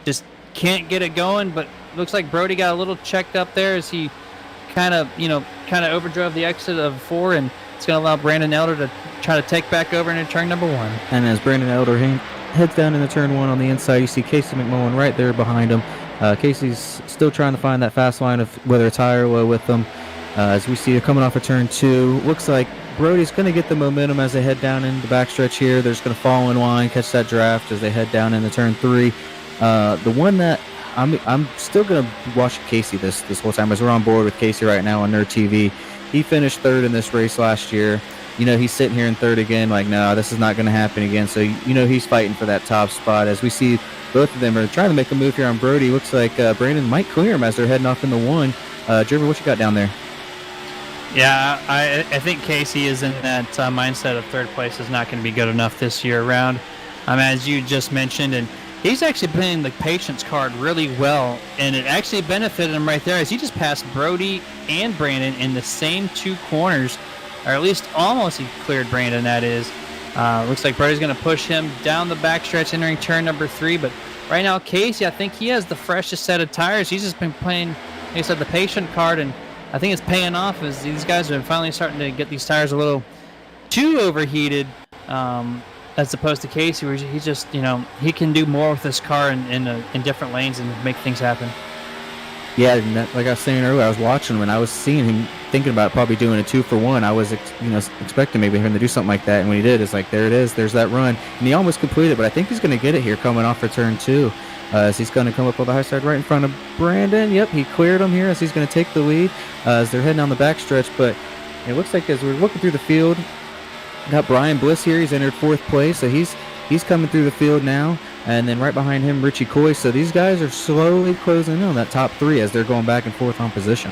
just can't get it going. But looks like Brody got a little checked up there as he kind of overdrove the exit of 4, and it's going to allow Brandon Elder to try to take back over into turn number 1. And as Brandon Elder heads down into turn 1 on the inside, you see Casey McMullen right there behind him. Casey's still trying to find that fast line of whether it's high or low with them. As we see it coming off of turn 2, looks like Brody's going to get the momentum as they head down in the backstretch here. They're just going to fall in line, catch that draft as they head down into turn 3. The one that I'm still going to watch Casey this whole time, as we're on board with Casey right now on Nerd TV. He finished 3rd in this race last year. He's sitting here in 3rd again, like, no, this is not going to happen again. So, he's fighting for that top spot. As we see both of them are trying to make a move here on Brody. Looks like Brandon might clear him as they're heading off into 1. Driver, what you got down there? Yeah, I think Casey is in that mindset of 3rd place is not going to be good enough this year around. As you just mentioned, and he's actually playing the patience card really well, and it actually benefited him right there as he just passed Brody and Brandon in the same 2 corners, or at least almost he cleared Brandon, that is. Looks like Brody's going to push him down the backstretch entering turn number 3, but right now Casey, I think he has the freshest set of tires. He's just been playing, like I said, the patient card, and I think it's paying off as these guys are finally starting to get these tires a little too overheated, as opposed to Casey, where he just, he can do more with this car in different lanes and make things happen. Yeah, and like I was saying earlier, I was watching him and I was seeing him thinking about probably doing a 2-for-1. I was, expecting maybe him to do something like that, and when he did, it's like, there it is, there's that run, and he almost completed. But I think he's going to get it here coming off for turn 2. As he's going to come up on the high side right in front of Brandon. Yep, he cleared him here as he's going to take the lead as they're heading down the backstretch. But it looks like as we're looking through the field, got Brian Bliss here. He's entered 4th place, so he's coming through the field now. And then right behind him, Richie Coy. So these guys are slowly closing in on that top 3 as they're going back and forth on position.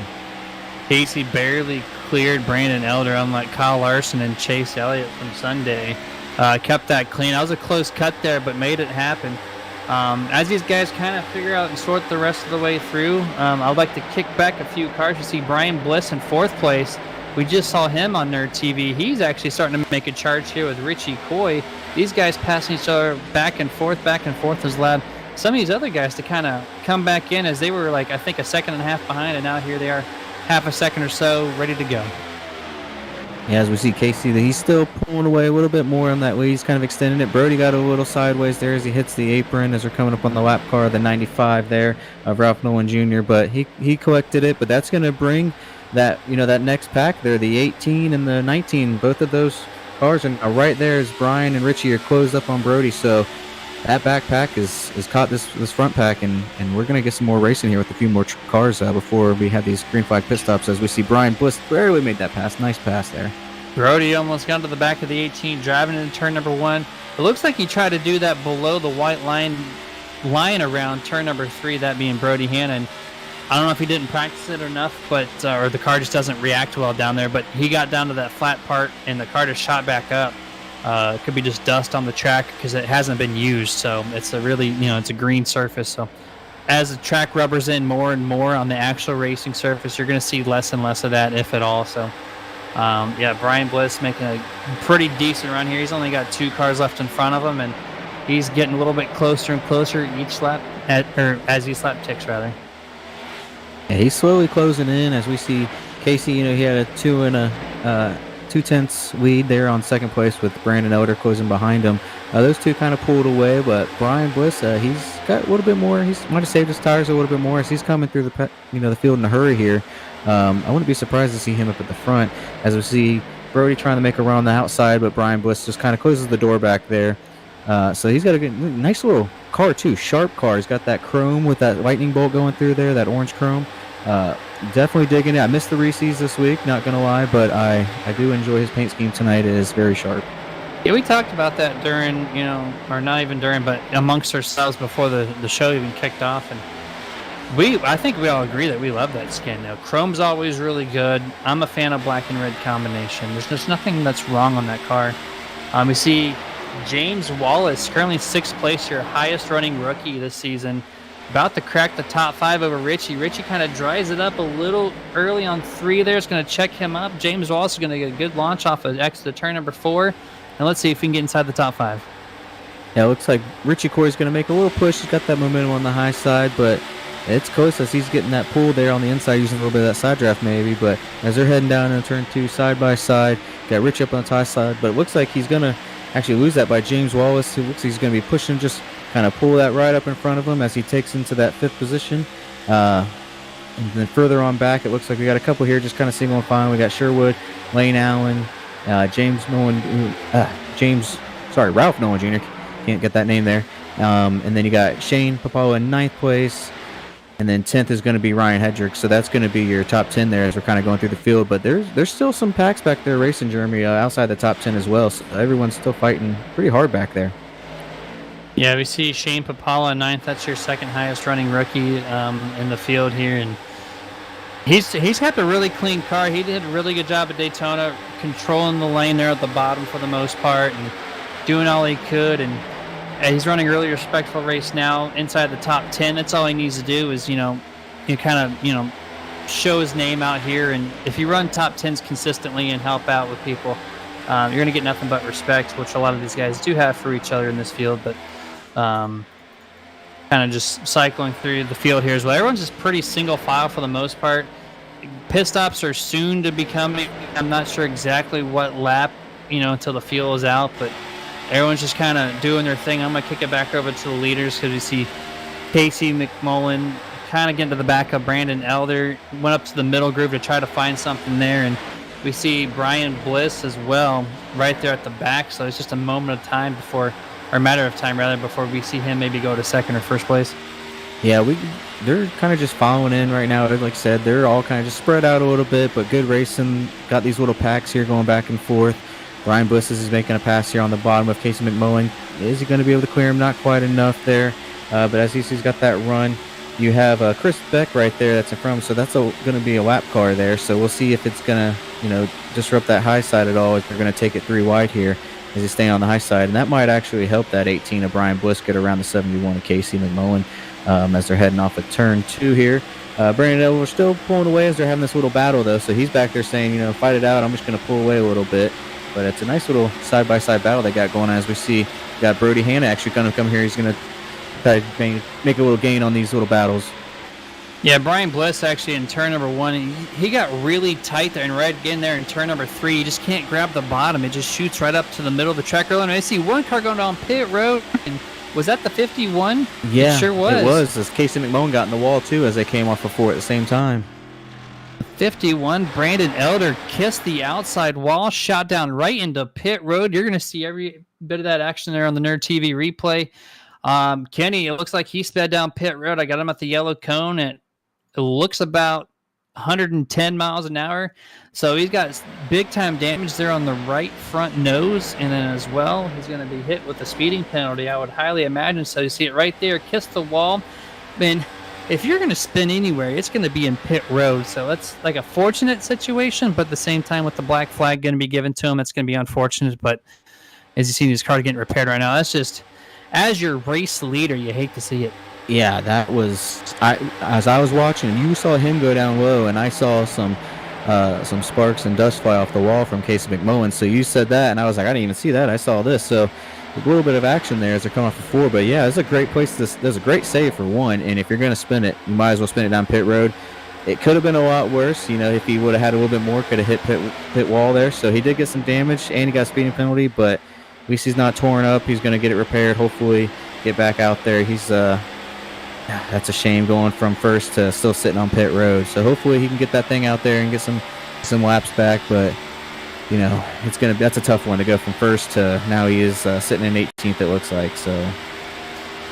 Casey barely cleared Brandon Elder, unlike Kyle Larson and Chase Elliott from Sunday. Kept that clean. That was a close cut there, but made it happen. As these guys kind of figure out and sort the rest of the way through, I'd like to kick back a few cars. You see Brian Bliss in 4th place. We just saw him on Nerd TV. He's actually starting to make a charge here with Richie Coy. These guys passing each other back and forth has allowed some of these other guys to kind of come back in, as they were like, I think, a second and a half behind, and now here they are half a second or so ready to go. Yeah, as we see Casey, he's still pulling away a little bit more on that way. He's kind of extending it. Brody got a little sideways there as he hits the apron as they're coming up on the lap car, the 95 there of Ralph Nolan Jr. But he collected it. But that's going to bring that, that next pack there, the 18 and the 19. Both of those cars are right there as Brian and Richie are closed up on Brody. So that back pack is caught this front pack, and we're going to get some more racing here with a few more cars before we have these green flag pit stops, as we see Brian Bliss barely made that pass. Nice pass there. Brody almost got to the back of the 18, driving into turn number 1. It looks like he tried to do that below the white line around turn number 3, that being Brody Hannon. I don't know if he didn't practice it enough, but or the car just doesn't react well down there, but he got down to that flat part and the car just shot back up. It could be just dust on the track because it hasn't been used, so it's a really, it's a green surface. So as the track rubbers in more and more on the actual racing surface, you're going to see less and less of that, if at all. So Brian Bliss making a pretty decent run here. He's only got 2 cars left in front of him, and he's getting a little bit closer and closer each lap, as each lap ticks, rather. Yeah, he's slowly closing in as we see Casey. He had a 2/10 lead there on 2nd place with Brandon Elder closing behind him. Those two kind of pulled away, but Brian Bliss, he's got a little bit more. He might have saved his tires a little bit more as he's coming through the field in a hurry here. I wouldn't be surprised to see him up at the front, as we see Brody trying to make a run on the outside, but Brian Bliss just kind of closes the door back there. So he's got a nice little car too, sharp car. He's got that chrome with that lightning bolt going through there, that orange chrome. Definitely digging it. I missed the Reese's this week, not gonna lie, but I do enjoy his paint scheme tonight. It is very sharp. Yeah, we talked about that during, or not even during, but amongst ourselves before the show even kicked off, and I think we all agree that we love that skin. Now, chrome's always really good. I'm a fan of black and red combination. There's just nothing that's wrong on that car. We see James Wallace, currently 6th place here, highest running rookie this season, about to crack the top 5 over Richie. Richie kind of dries it up a little early on 3 there. It's going to check him up. James Wallace is going to get a good launch off of exit to turn number 4. And let's see if we can get inside the top 5. Yeah, it looks like Richie Coy's going to make a little push. He's got that momentum on the high side, but it's close as he's getting that pull there on the inside, using a little bit of that side draft maybe. But as they're heading down in turn 2 side by side, got Rich up on the tie side, but it looks like he's going to actually lose that by James Wallace. It looks like he's going to be pushing, just kind of pull that right up in front of him as he takes into that 5th position. And then further on back, it looks like we got a couple here just kind of single and fine. We got Sherwood, Lane Allen, Ralph Nolan Jr. Can't get that name there. And then you got Shane Papalo in 9th place. And then 10th is going to be Ryan Hedrick. So that's going to be your top 10 there as we're kind of going through the field. But there's still some packs back there racing, Jeremy, outside the top 10 as well. So everyone's still fighting pretty hard back there. Yeah, we see Shane Papala in 9th. That's your second highest running rookie in the field here. And he's got a really clean car. He did a really good job at Daytona, controlling the lane there at the bottom for the most part and doing all he could. And he's running a really respectful race now inside the top 10. That's all he needs to do is, show his name out here. And if you run top 10s consistently and help out with people, you're going to get nothing but respect, which a lot of these guys do have for each other in this field. But kind of just cycling through the field here as well. Everyone's just pretty single file for the most part. Pit stops are soon to be coming. I'm not sure exactly what lap, until the fuel is out, but everyone's just kind of doing their thing. I'm going to kick it back over to the leaders because we see Casey McMullen kind of getting to the back of Brandon Elder. Went up to the middle groove to try to find something there, and we see Brian Bliss as well right there at the back. So it's just a moment of time before we see him maybe go to second or first place. Yeah, they're kind of just following in right now. Like I said, they're all kind of just spread out a little bit, but good racing. Got these little packs here going back and forth. Brian Bliss is making a pass here on the bottom of Casey McMullen. Is he going to be able to clear him? Not quite enough there. But as he's got that run, you have Chris Beck right there that's in front of him. So that's going to be a lap car there. So we'll see if it's going to, disrupt that high side at all. If they're going to take it 3 wide here as he's staying on the high side. And that might actually help that 18 of Brian Bliss get around the 71 of Casey McMullen as they're heading off of turn 2 here. Brandon Elder still pulling away as they're having this little battle, though. So he's back there saying, fight it out. I'm just going to pull away a little bit. But it's a nice little side-by-side battle they got going on. As we see, got Brody Hanna actually going to come here. He's going to try to make a little gain on these little battles. Yeah, Brian Bliss actually in turn number 1, he got really tight there, and right again there in turn number 3, you just can't grab the bottom. It just shoots right up to the middle of the track road. And I see one car going down pit road. And was that the 51? Yeah, it sure was. It was, as Casey McMullen got in the wall, too, as they came off of 4 at the same time. 51, Brandon Elder kissed the outside wall, shot down right into pit road. You're going to see every bit of that action there on the Nerd TV replay. Kenny, it looks like he sped down pit road. I got him at the yellow cone, and it looks about 110 miles an hour. So he's got big-time damage there on the right front nose, and then as well, he's going to be hit with a speeding penalty, I would highly imagine. So you see it right there, kiss the wall. Man, if you're going to spin anywhere, it's going to be in pit road. So it's like a fortunate situation, but at the same time with the black flag going to be given to him, it's going to be unfortunate. But as you see his car getting repaired right now, that's just, as your race leader, you hate to see it. Yeah, that was, as I was watching, you saw him go down low, and I saw some sparks and dust fly off the wall from Casey McMullen. So you said that, and I was like, I didn't even see that. I saw this. So a little bit of action there as they're coming off of 4, but yeah, it's a great place. There's a great save for 1, and if you're going to spin it, you might as well spin it down pit road. It could have been a lot worse, if he would have had a little bit more, could have hit pit wall there. So he did get some damage, and he got a speeding penalty, but at least he's not torn up. He's going to get it repaired, hopefully get back out there. He's that's a shame going from first to still sitting on pit road. So hopefully he can get that thing out there and get some laps back, but that's a tough one to go from first to now he is sitting in 18th, it looks like. So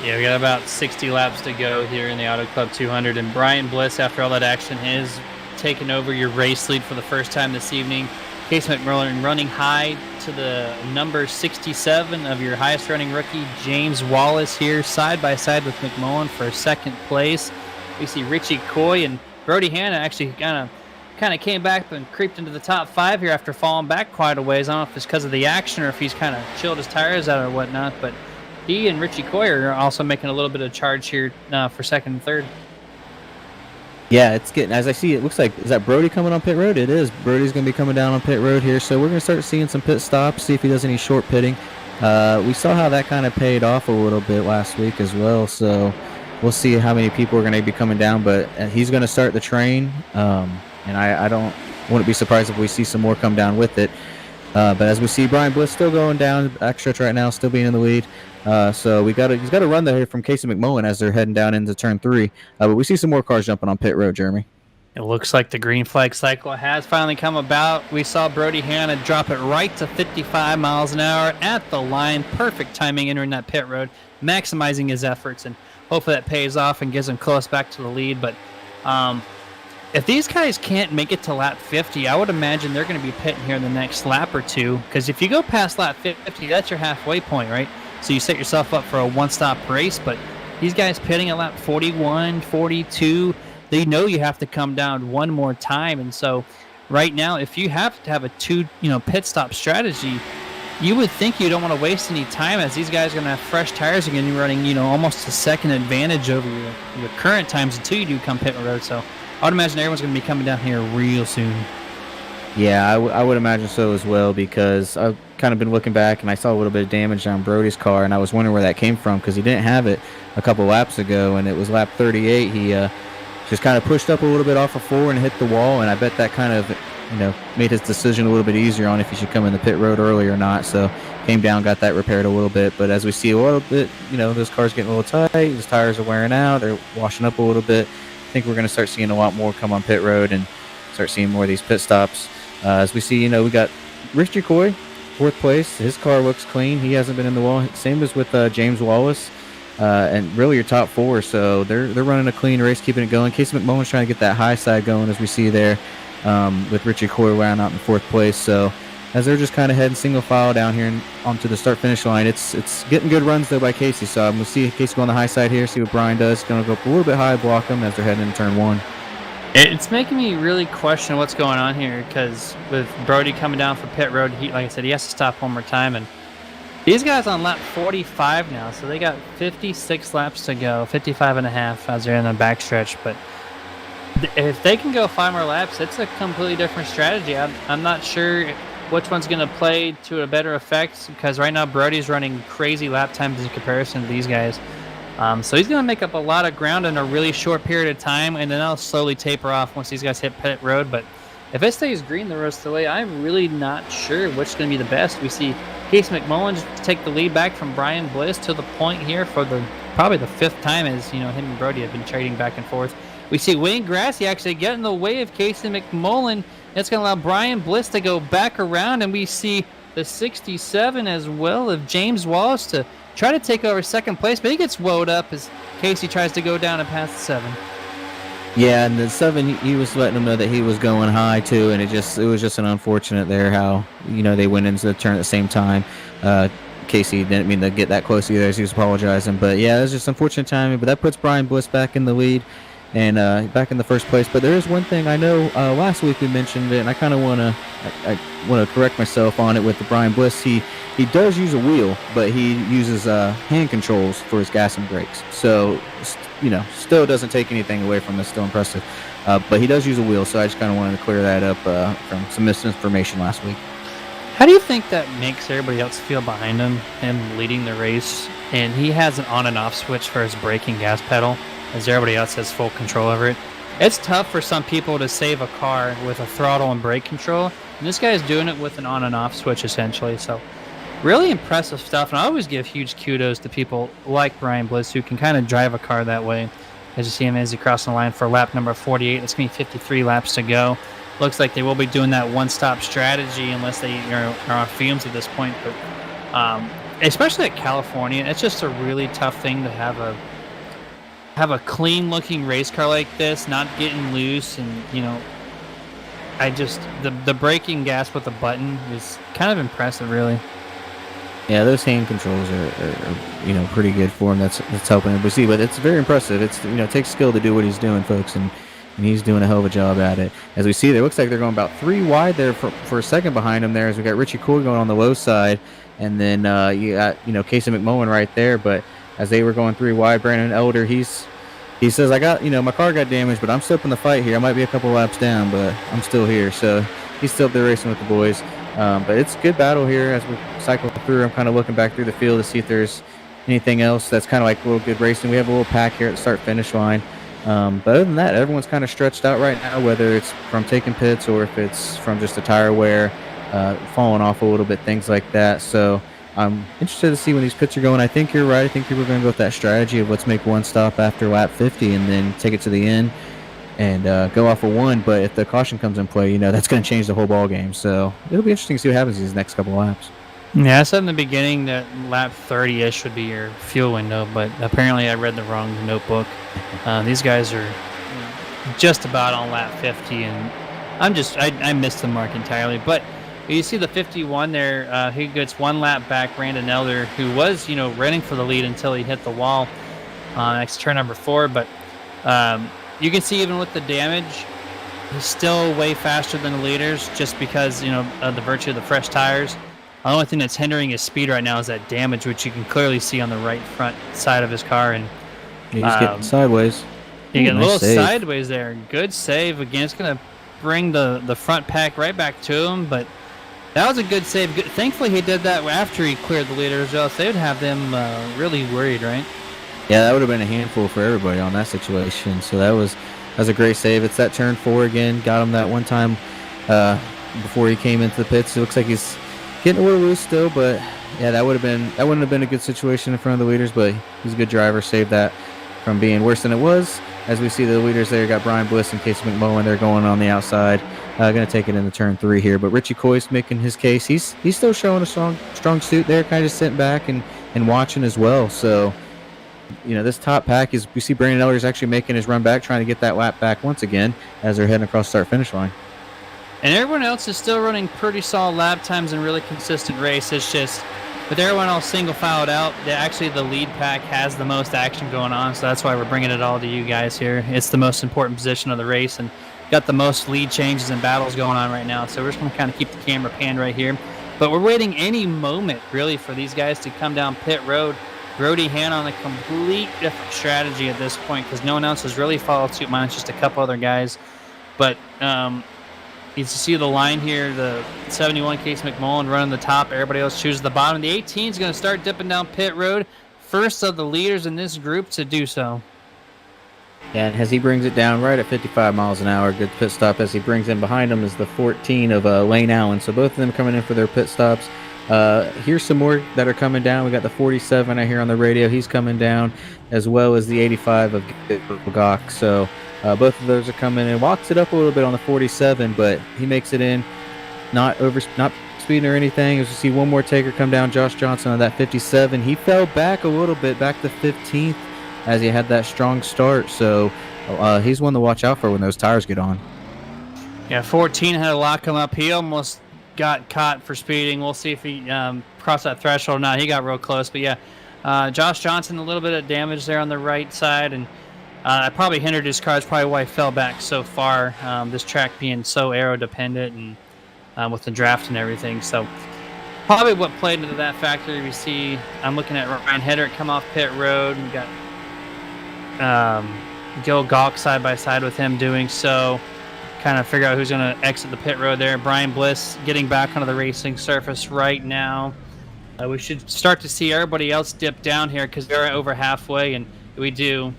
yeah, we got about 60 laps to go here in the Auto Club 200, and Brian Bliss, after all that action, is taking over your race lead for the first time this evening. Case McMullen running high to the number 67 of your highest running rookie, James Wallace, here side by side with McMullen for second place. We see Richie Coy and Brody Hanna actually kind of came back and creeped into the top 5 here after falling back quite a ways. I don't know if it's because of the action or if he's kind of chilled his tires out or whatnot, but he and Richie Coy are also making a little bit of charge here for second and third. Yeah, it's getting, as I see, it looks like, is that Brody coming on pit road? It is. Brody's going to be coming down on pit road here, so we're going to start seeing some pit stops, see if he does any short pitting. We saw how that kind of paid off a little bit last week as well, so we'll see how many people are going to be coming down, but he's going to start the train, and I wouldn't be surprised if we see some more come down with it. But as we see, Brian Bliss still going down, backstretch right now, still being in the lead. So he's got to run there from Casey McMullen as they're heading down into turn 3. But we see some more cars jumping on pit road, Jeremy. It looks like the green flag cycle has finally come about. We saw Brody Hanna drop it right to 55 miles an hour at the line. Perfect timing entering that pit road, maximizing his efforts, and hopefully that pays off and gives him close back to the lead. But if these guys can't make it to lap 50, I would imagine they're going to be pitting here in the next lap or two, because if you go past lap 50, that's your halfway point, right? So you set yourself up for a one-stop race, but these guys pitting at lap 41, 42, they know you have to come down one more time. And so right now, if you have to have a pit stop strategy, you would think you don't want to waste any time, as these guys are going to have fresh tires and going to be running, almost a second advantage over your current times until you do come pit road. So I would imagine everyone's going to be coming down here real soon. Yeah, I would imagine so as well, because I've kind of been looking back and I saw a little bit of damage on Brody's car, and I was wondering where that came from, because he didn't have it a couple laps ago, and it was lap 38. He just kind of pushed up a little bit off of 4 and hit the wall, and I bet that kind of made his decision a little bit easier on if he should come in the pit road early or not. So came down, got that repaired a little bit. But as we see a little bit, those cars getting a little tight, his tires are wearing out, they're washing up a little bit. I think we're going to start seeing a lot more come on pit road and start seeing more of these pit stops. As we see, we got Richie Coy, 4th place. His car looks clean. He hasn't been in the wall. Same as with James Wallace. And really your top 4. So they're running a clean race, keeping it going. Casey McMullen's trying to get that high side going, as we see there, with Richie Coy wound out in 4th place. So as they're just kind of heading single file down here and onto the start finish line, it's getting good runs though by Casey. So I'm going to see Casey go on the high side here, see what Brian does. Going to go up a little bit high, block him as they're heading into turn 1. It's making me really question what's going on here, because with Brody coming down for pit road, like I said, he has to stop one more time. And these guys on lap 45 now, so they got 56 laps to go, 55 and a half as they're in the backstretch. But if they can go 5 more laps, it's a completely different strategy. I'm not sure which one's going to play to a better effect, because right now Brody's running crazy lap times in comparison to these guys. So he's going to make up a lot of ground in a really short period of time, and then I'll slowly taper off once these guys hit pit road. But if it stays green the rest of the way, I'm really not sure which is going to be the best. We see Casey McMullen just take the lead back from Brian Bliss to the point here for probably the 5th time, as him and Brody have been trading back and forth. We see Wayne Grassi actually get in the way of Casey McMullen. That's going to allow Brian Bliss to go back around, and we see the 67 as well of James Wallace to try to take over 2nd place, but he gets woed up as Casey tries to go down and pass the 7. Yeah, and the 7, he was letting him know that he was going high too, and it was just an unfortunate there how they went into the turn at the same time. Casey didn't mean to get that close either, as he was apologizing, but yeah, it was just unfortunate timing. But that puts Brian Bliss back in the lead and back in the 1st place. But there is one thing I know. Last week we mentioned it, and I kind of want to correct myself on it with the Brian Bliss. He does use a wheel, but he uses hand controls for his gas and brakes. So, still doesn't take anything away from this. Still impressive. But he does use a wheel, so I just kind of wanted to clear that up from some misinformation last week. How do you think that makes everybody else feel behind him leading the race? And he has an on and off switch for his brake and gas pedal, as everybody else has full control over it. It's tough for some people to save a car with a throttle and brake control, and this guy's doing it with an on and off switch essentially. So really impressive stuff, and I always give huge kudos to people like Brian Bliss who can kind of drive a car that way. As you see him as he crosses the line for lap number 48. It's going to be 53 laps to go. Looks like they will be doing that one-stop strategy unless they are on fumes at this point. But especially at California, it's just a really tough thing to have a clean-looking race car like this, not getting loose, and the braking gas with the button is kind of impressive, really. Yeah, those hand controls are pretty good for him. That's helping him. But it's very impressive. It takes skill to do what he's doing, folks, and he's doing a hell of a job at it. As we see, there looks like they're going about 3 wide there for a second behind him there. As we got Richie Coy going on the low side, and then you got Casey McMullen right there. But as they were going 3 wide, Brandon Elder, he says, I got my car got damaged, but I'm still up in the fight here. I might be a couple laps down, but I'm still here. So he's still up there racing with the boys. But it's a good battle here as we cycle through. I'm kind of looking back through the field to see if there's anything else that's kind of like a little good racing. We have a little pack here at the start finish line. But other than that, everyone's kind of stretched out right now, whether it's from taking pits or if it's from just a tire wear, falling off a little bit, things like that. So I'm interested to see when these pits are going. I think you're right. I think people are going to go with that strategy of let's make one stop after lap 50 and then take it to the end and go off of one. But if the caution comes in play, that's going to change the whole ball game. So it'll be interesting to see what happens these next couple laps. Yeah, I said in the beginning that lap 30-ish would be your fuel window, but apparently I read the wrong notebook. These guys are just about on lap 50, and I missed the mark entirely. But you see the 51 there, he gets one lap back, Brandon Elder, who was, running for the lead until he hit the wall next turn number 4. But you can see even with the damage, he's still way faster than the leaders just because, of the virtue of the fresh tires. The only thing that's hindering his speed right now is that damage, which you can clearly see on the right front side of his car. And he's getting sideways. You get a little sideways there. Good save. Again, it's going to bring the front pack right back to him, but that was a good save. Thankfully, he did that after he cleared the leaders, else they would have them really worried, right? Yeah, that would have been a handful for everybody on that situation. So that was a great save. It's that turn 4 again. Got him that one time before he came into the pits. It looks like he's getting a little loose still, but yeah, that wouldn't have been a good situation in front of the leaders, but he's a good driver, saved that from being worse than it was. As we see the leaders there, got Brian Bliss and Casey McMullen. They're going on the outside, going to take it into turn 3 here. But Richie Coy's making his case. He's still showing a strong suit there, kind of just sitting back and watching as well. So, this top pack is, we see Brandon Eller is actually making his run back, trying to get that lap back once again as they're heading across the start-finish line. And everyone else is still running pretty solid lap times and really consistent race. It's just, with everyone else single filed out, actually the lead pack has the most action going on, so that's why we're bringing it all to you guys here. It's the most important position of the race and got the most lead changes and battles going on right now, so we're just going to kind of keep the camera panned right here. But we're waiting any moment, really, for these guys to come down pit road. Brody Han on a complete different strategy at this point because no one else has really followed suit, minus just a couple other guys. But you see the line here, the 71 Case McMullen running the top. Everybody else chooses the bottom. The 18 is going to start dipping down pit road. First of the leaders in this group to do so. Yeah, and as he brings it down right at 55 miles an hour, good pit stop. As he brings in behind him is the 14 of Lane Allen. So both of them coming in for their pit stops. Here's some more that are coming down. We got the 47 I hear on the radio. He's coming down, as well as the 85 of Gok. So both of those are coming in. Walks it up a little bit on the 47, but he makes it in. Not speeding or anything. As you see one more taker come down, Josh Johnson on that 57. He fell back a little bit, back to 15th, as he had that strong start. So he's one to watch out for when those tires get on. Yeah, 14 had a lot come up. He almost got caught for speeding. We'll see if he crossed that threshold or not. He got real close. But yeah, Josh Johnson, a little bit of damage there on the right side, and it probably hindered his car. That's probably why he fell back so far. This track being so aero dependent and with the draft and everything. So probably what played into that factor. We see, I'm looking at Ryan Hedrick come off pit road, and we got Gil Gawk side by side with him doing so. Kind of figure out who's going to exit the pit road there. Brian Bliss getting back onto the racing surface right now. We should start to see everybody else dip down here because they're over halfway, and we do.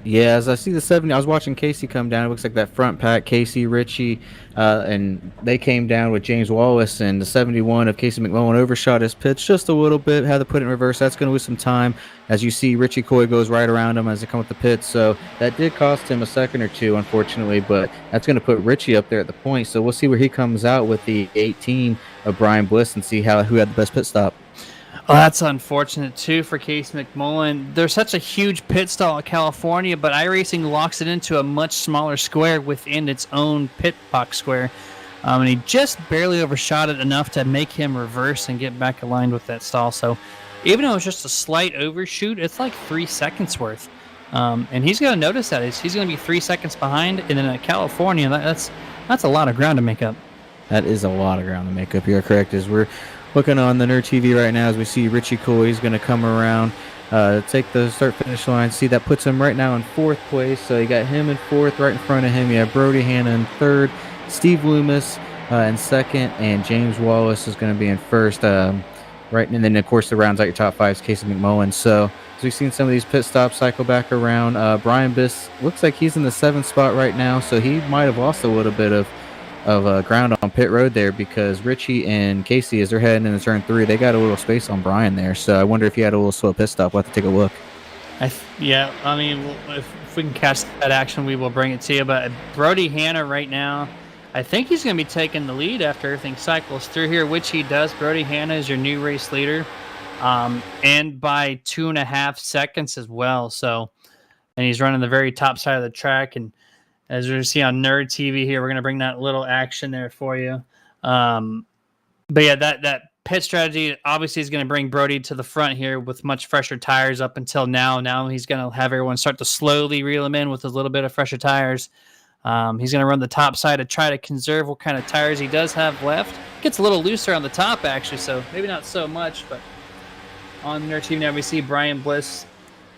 Yeah, as I see the 70, I was watching Casey come down. It looks like that front pack, Casey, Richie, and they came down with James Wallace, and the 71 of Casey McMullen overshot his pitch just a little bit, had to put it in reverse. That's going to lose some time. As you see, Richie Coy goes right around him as they come with the pits, so that did cost him a second or two, unfortunately, but that's going to put Richie up there at the point, so we'll see where he comes out with the 18 of Brian Bliss and see who had the best pit stop. Well, that's unfortunate, too, for Case McMullen. There's such a huge pit stall in California, but iRacing locks it into a much smaller square within its own pit box square. And he just barely overshot it enough to make him reverse and get back aligned with that stall. So even though it's just a slight overshoot, it's like 3 seconds worth. And he's going to notice that. He's going to be 3 seconds behind. And then in California, that's a lot of ground to make up. That is a lot of ground to make up. You're correct. As we're looking on the Nerd TV right now, as we see Richie Coy is going to come around, take the start-finish line. See, that puts him right now in 4th place. So you got him in 4th, right in front of him. You have Brody Hanna in 3rd, Steve Loomis in 2nd, and James Wallace is going to be in 1st. right? And then of course the rounds out your top 5 is Casey McMullen. So as we've seen some of these pit stops cycle back around, Brian Biss looks like he's in the 7th spot right now, so he might have lost a little bit of ground on pit road there, because Richie and Casey, as they're heading into turn 3, they got a little space on Brian there. So I wonder if he had a little slow pit stop. We'll have to take a look. Yeah, I mean, if we can catch that action, we will bring it to you. But Brody Hanna right now, I think he's going to be taking the lead after everything cycles through here, which he does. Brody Hanna is your new race leader, and by 2.5 seconds as well. So, and he's running the very top side of the track. And as you see on Nerd TV here, we're going to bring that little action there for you. But yeah, that pit strategy obviously is going to bring Brody to the front here with much fresher tires up until now. Now he's going to have everyone start to slowly reel him in with a little bit of fresher tires. He's going to run the top side to try to conserve what kind of tires he does have left. Gets a little looser on the top, actually, so maybe not so much. But on Nerd TV now we see Brian Bliss.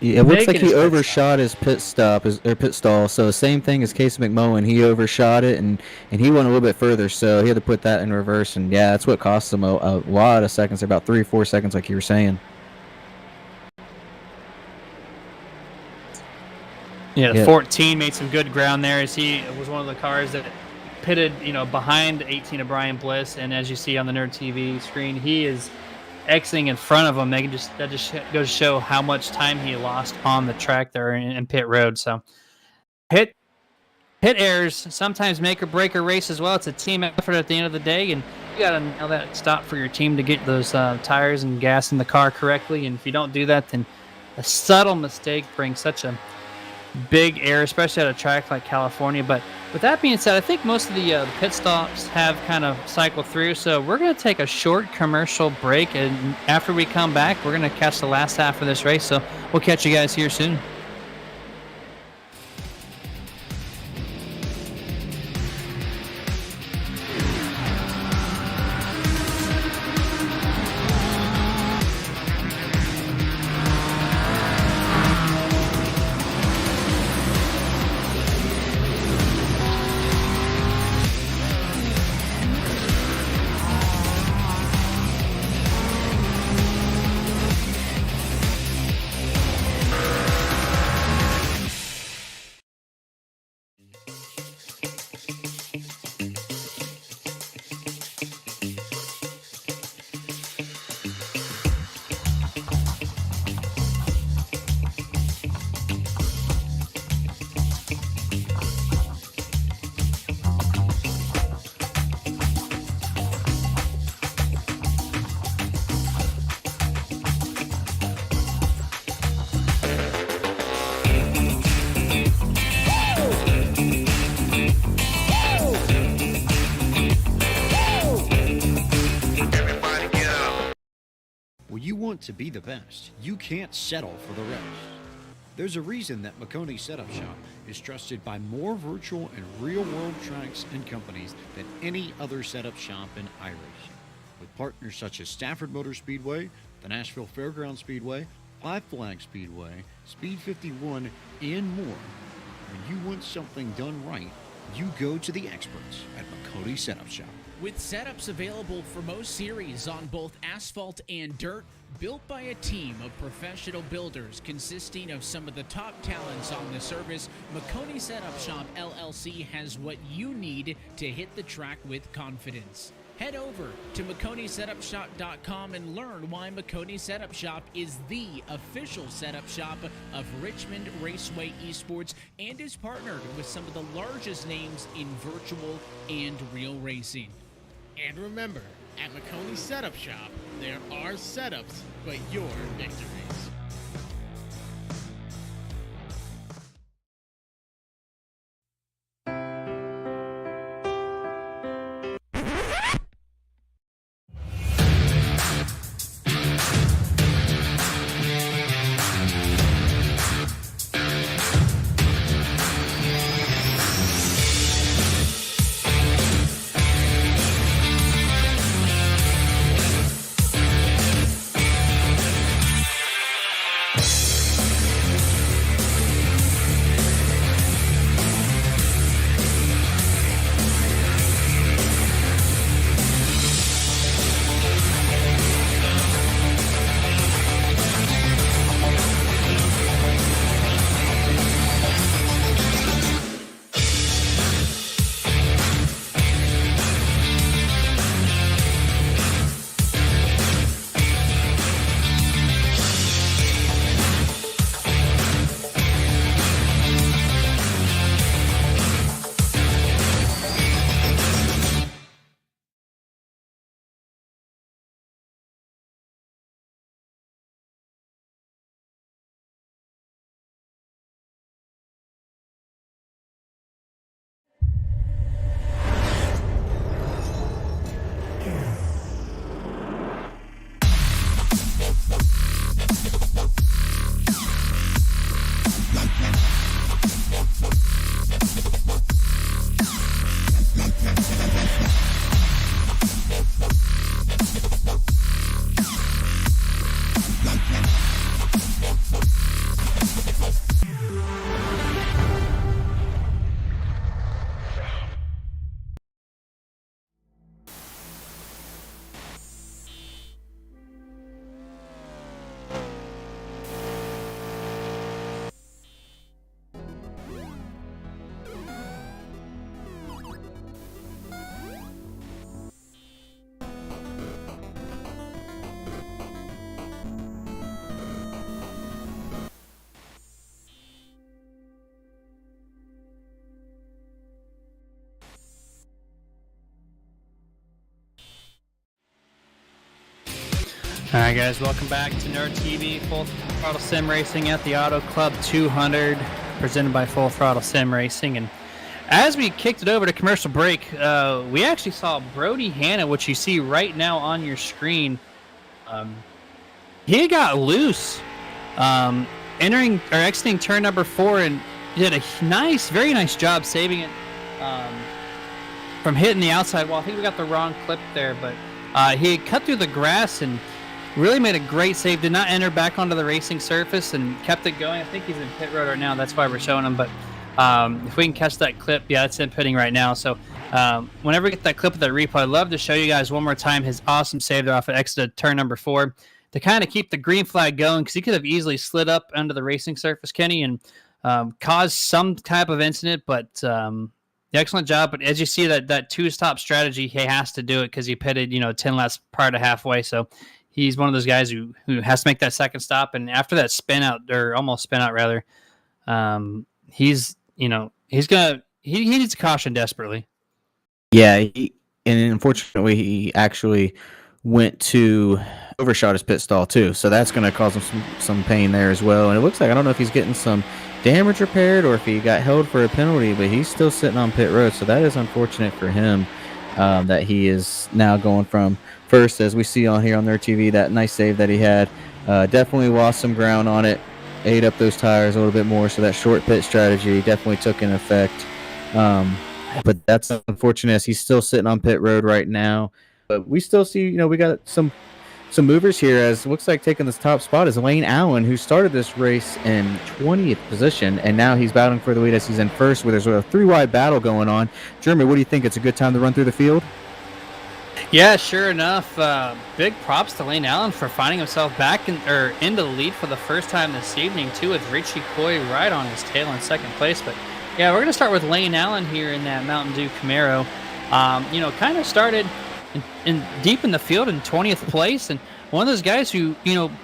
Yeah, it looks like he overshot his pit stop, or pit stall. So same thing as Casey McMullen. He overshot it, and he went a little bit further. So he had to put that in reverse. And yeah, that's what cost him a lot of seconds, about 3 or 4 seconds, like you were saying. Yeah, 14 made some good ground there, as he was one of the cars that pitted, behind 18 of Brian Bliss. And as you see on the Nerd TV screen, he is exiting in front of him. That just goes to show how much time he lost on the track there in pit road. So pit errors sometimes make or break a race as well. It's a team effort at the end of the day, and you got to nail that stop for your team to get those tires and gas in the car correctly. And if you don't do that, then a subtle mistake brings such a big error, especially at a track like California. But with that being said, I think most of the pit stops have kind of cycled through, so we're going to take a short commercial break, and after we come back, we're going to catch the last half of this race, so we'll catch you guys here soon. To be the best, you can't settle for the rest. There's a reason that Makoni Setup Shop is trusted by more virtual and real-world tracks and companies than any other setup shop in iRacing. With partners such as Stafford Motor Speedway, the Nashville Fairgrounds Speedway, Five Flag Speedway, Speed 51, and more. When you want something done right, you go to the experts at Makoni Setup Shop. With setups available for most series on both asphalt and dirt, built by a team of professional builders consisting of some of the top talents on the service, Makoni Setup Shop LLC has what you need to hit the track with confidence. Head over to MakoniSetupShop.com and learn why Makoni Setup Shop is the official setup shop of Richmond Raceway Esports and is partnered with some of the largest names in virtual and real racing. And remember, at Makoni Setup Shop, there are setups, but your victories. All right, guys, welcome back to Nerd TV, Full Throttle Sim Racing at the Auto Club 200, presented by Full Throttle Sim Racing. And as we kicked it over to commercial break, we actually saw Brody Hanna, which you see right now on your screen. He got loose, entering or exiting turn number 4, and did a very nice job saving it from hitting the outside wall. I think we got the wrong clip there, but he cut through the grass and really made a great save. Did not enter back onto the racing surface and kept it going. I think he's in pit road right now. That's why we're showing him. But if we can catch that clip, yeah, it's in pitting right now. So whenever we get that clip of that replay, I'd love to show you guys one more time his awesome save there off at exit turn number 4 to kind of keep the green flag going, because he could have easily slid up under the racing surface, Kenny, and caused some type of incident. But excellent job. But as you see, that two-stop strategy, he has to do it because he pitted 10 laps prior to halfway. So he's one of those guys who has to make that second stop. And after that spin out, or almost spin out rather, he needs caution desperately. Yeah, and unfortunately, he actually went to overshot his pit stall too, so that's going to cause him some pain there as well. And it looks like, I don't know if he's getting some damage repaired or if he got held for a penalty, but he's still sitting on pit road, so that is unfortunate for him, that he is now going from first, as we see on here on their TV. That nice save that he had, definitely lost some ground on it, ate up those tires a little bit more, so that short pit strategy definitely took an effect. But that's unfortunate, as he's still sitting on pit road right now. But we still see, we got some movers here, as it looks like taking this top spot is Lane Allen, who started this race in 20th position, and now he's battling for the lead as he's in first, where there's a 3-wide battle going on. Jeremy, what do you think? It's a good time to run through the field? Yeah, sure enough. Big props to Lane Allen for finding himself back into the lead for the first time this evening, too, with Richie Coy right on his tail in second place. But yeah, we're going to start with Lane Allen here in that Mountain Dew Camaro. Kind of started in deep in the field in 20th place, and one of those guys who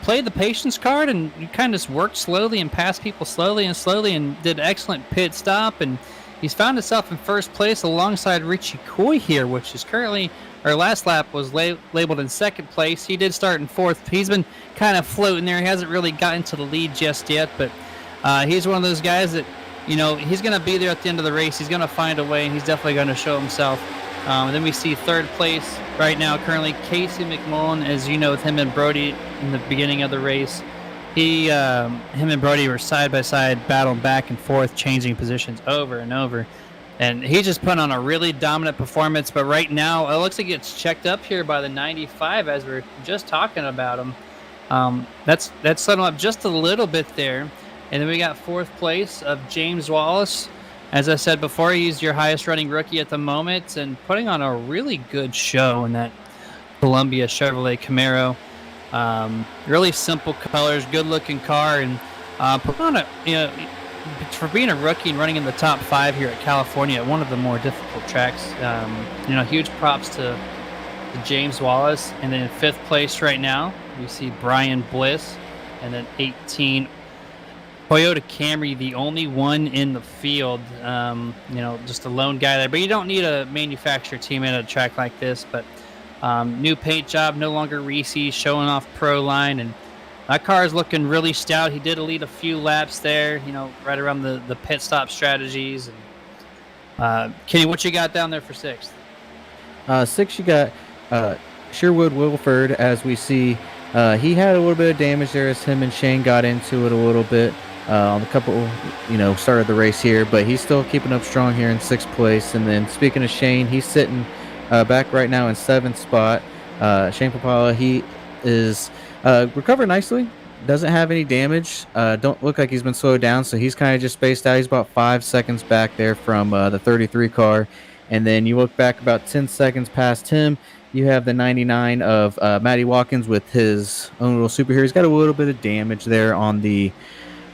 played the patience card and kind of just worked slowly and passed people slowly and did an excellent pit stop, and he's found himself in first place alongside Richie Coy here, which is currently, our last lap was labeled in second place. He did start in fourth. He's been kind of floating there. He hasn't really gotten to the lead just yet, but he's one of those guys that he's going to be there at the end of the race. He's going to find a way, and he's definitely going to show himself. Then we see third place right now currently Casey McMullen, as you know, with him and Brody in the beginning of the race. Him and Brody were side by side, battling back and forth, changing positions over and over. And he just put on a really dominant performance. But right now, it looks like it's checked up here by the 95 as we're just talking about him. That's slowed him up just a little bit there. And then we got fourth place of James Wallace. As I said before, he's your highest running rookie at the moment and putting on a really good show in that Columbia Chevrolet Camaro. Really simple colors, good looking car, and put on for being a rookie and running in the top 5 here at California at one of the more difficult tracks. Huge props to James Wallace. And then in 5th place right now, we see Brian Bliss, and then 18 Toyota Camry, the only one in the field, just a lone guy there. But you don't need a manufacturer team at a track like this. But new paint job, no longer Reese's, showing off Pro Line. And that car is looking really stout. He did lead a few laps there, right around the pit stop strategies. And Kenny, what you got down there for 6th? 6th, you got Sherwood Wilford, as we see. He had a little bit of damage there as him and Shane got into it a little bit. On the couple, started the race here, but he's still keeping up strong here in 6th place. And then speaking of Shane, he's sitting back right now in 7th spot. Shane Papala, he is recovered nicely, doesn't have any damage, don't look like he's been slowed down, so he's kind of just spaced out. He's about 5 seconds back there from the 33 car. And then you look back about 10 seconds past him, you have the 99 of Matty Watkins with his own little superhero. He's got a little bit of damage there on the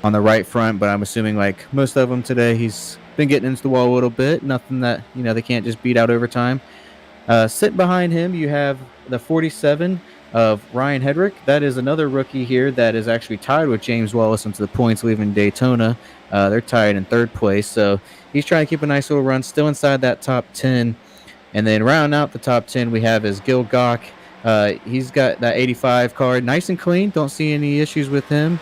right front, but I'm assuming, like most of them today, he's been getting into the wall a little bit. Nothing that they can't just beat out over time. Sitting behind him, you have the 47 of Ryan Hedrick. That is another rookie here that is actually tied with James Wallace into the points leaving Daytona. They're tied in 3rd place, so he's trying to keep a nice little run, still inside that top 10. And then rounding out the top 10, we have is Gil Gock, He's got that 85 card, nice and clean. Don't see any issues with him.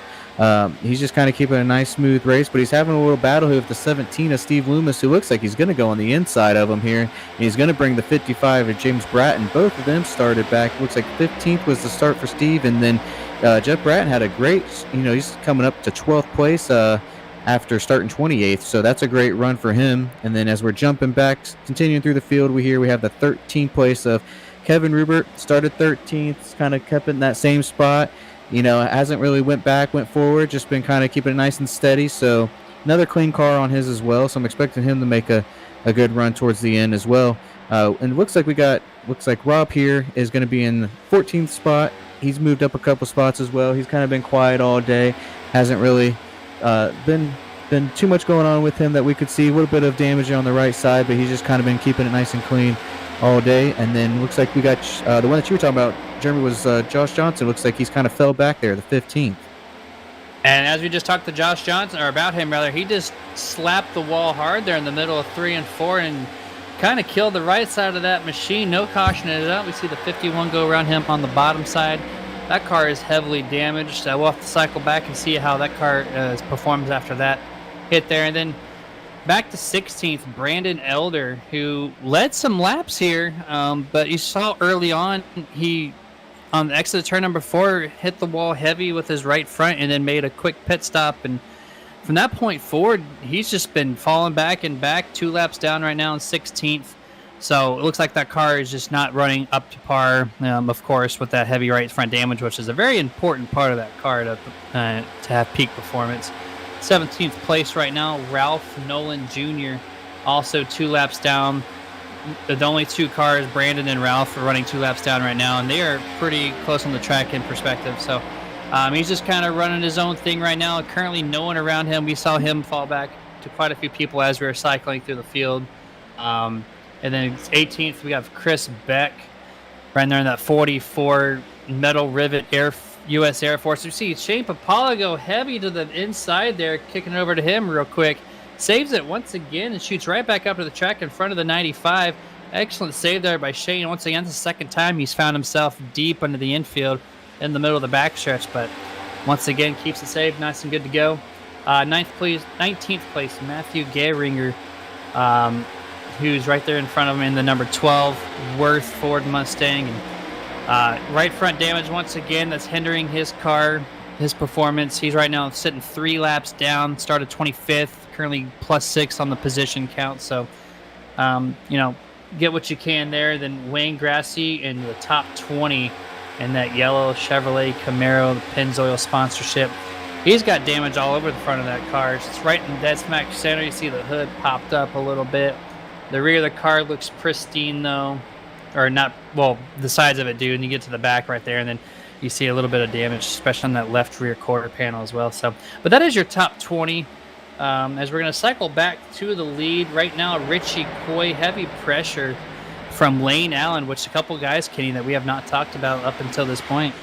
He's just kind of keeping a nice, smooth race, but he's having a little battle here with the 17 of Steve Loomis, who looks like he's going to go on the inside of him here. And he's going to bring the 55 of James Bratton. Both of them started back. Looks like 15th was the start for Steve, and then Jeff Bratton had a great, he's coming up to 12th place after starting 28th, so that's a great run for him. And then as we're jumping back, continuing through the field, we have the 13th place of Kevin Rubert, started 13th, kind of kept in that same spot. Hasn't really went forward, just been kind of keeping it nice and steady. So another clean car on his as well. So I'm expecting him to make a good run towards the end as well. And looks like Rob here is going to be in the 14th spot. He's moved up a couple spots as well. He's kind of been quiet all day. Hasn't really been too much going on with him that we could see. A little bit of damage on the right side, but he's just kind of been keeping it nice and clean all day. And then looks like we got the one that you were talking about, Jeremy, was Josh Johnson. Looks like he's kind of fell back there, the 15th. And as we just talked to Josh Johnson, or about him rather, he just slapped the wall hard there in the middle of 3 and 4 and kind of killed the right side of that machine. No cautioning it up. We see the 51 go around him on the bottom side. That car is heavily damaged. We'll have to cycle back and see how that car performs after that hit there. And then back to 16th, Brandon Elder, who led some laps here, but you saw early on, he, on the exit of turn number 4, hit the wall heavy with his right front and then made a quick pit stop. And from that point forward, he's just been falling back and back, 2 laps down right now in 16th. So it looks like that car is just not running up to par, of course, with that heavy right front damage, which is a very important part of that car to have peak performance. 17th place right now, Ralph Nolan Jr., also 2 laps down. The only 2 cars, Brandon and Ralph, are running 2 laps down right now, and they are pretty close on the track in perspective. So he's just kind of running his own thing right now. Currently no one around him. We saw him fall back to quite a few people as we were cycling through the field. And then 18th, we have Chris Beck right there in that 44 metal rivet U.S. Air Force. You see Shane Papala go heavy to the inside there, kicking it over to him real quick. Saves it once again and shoots right back up to the track in front of the 95. Excellent save there by Shane. Once again, it's the second time he's found himself deep under the infield in the middle of the backstretch, but once again keeps the save nice and good to go. 19th place, Matthew Gehringer, who's right there in front of him in the number 12 Worth Ford Mustang. And right front damage once again, that's hindering his car, his performance. He's right now sitting 3 laps down, started 25th, currently +6 on the position count. So, get what you can there. Then Wayne Grassy in the top 20 in that yellow Chevrolet Camaro, the Pennzoil sponsorship. He's got damage all over the front of that car. It's right in dead smack center. You see the hood popped up a little bit. The rear of the car looks pristine, though. Or not, well, the sides of it do, and you get to the back right there, and then you see a little bit of damage, especially on that left rear quarter panel as well. So, but that is your top 20. As we're going to cycle back to the lead, right now, Richie Coy, heavy pressure from Lane Allen, which a couple guys, Kenny, that we have not talked about up until this point.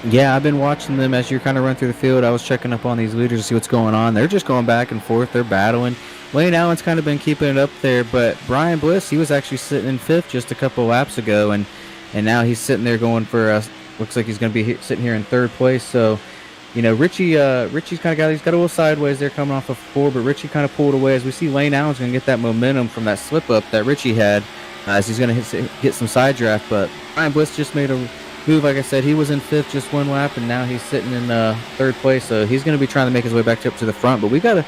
Yeah, I've been watching them as you're kind of running through the field. I was checking up on these leaders to see what's going on. They're just going back and forth. They're battling. Lane Allen's kind of been keeping it up there, but Brian Bliss, he was actually sitting in 5th just a couple laps ago, and now he's sitting there going for looks like he's going to be sitting here in 3rd place. So, Richie's kind of he's got a little sideways there coming off of 4, but Richie kind of pulled away as we see Lane Allen's going to get that momentum from that slip up that Richie had as he's going to get some side draft. But Brian Bliss just made a move. Like I said, he was in 5th just 1 lap, and now he's sitting in 3rd place. So he's going to be trying to make his way back up to the front. But we got a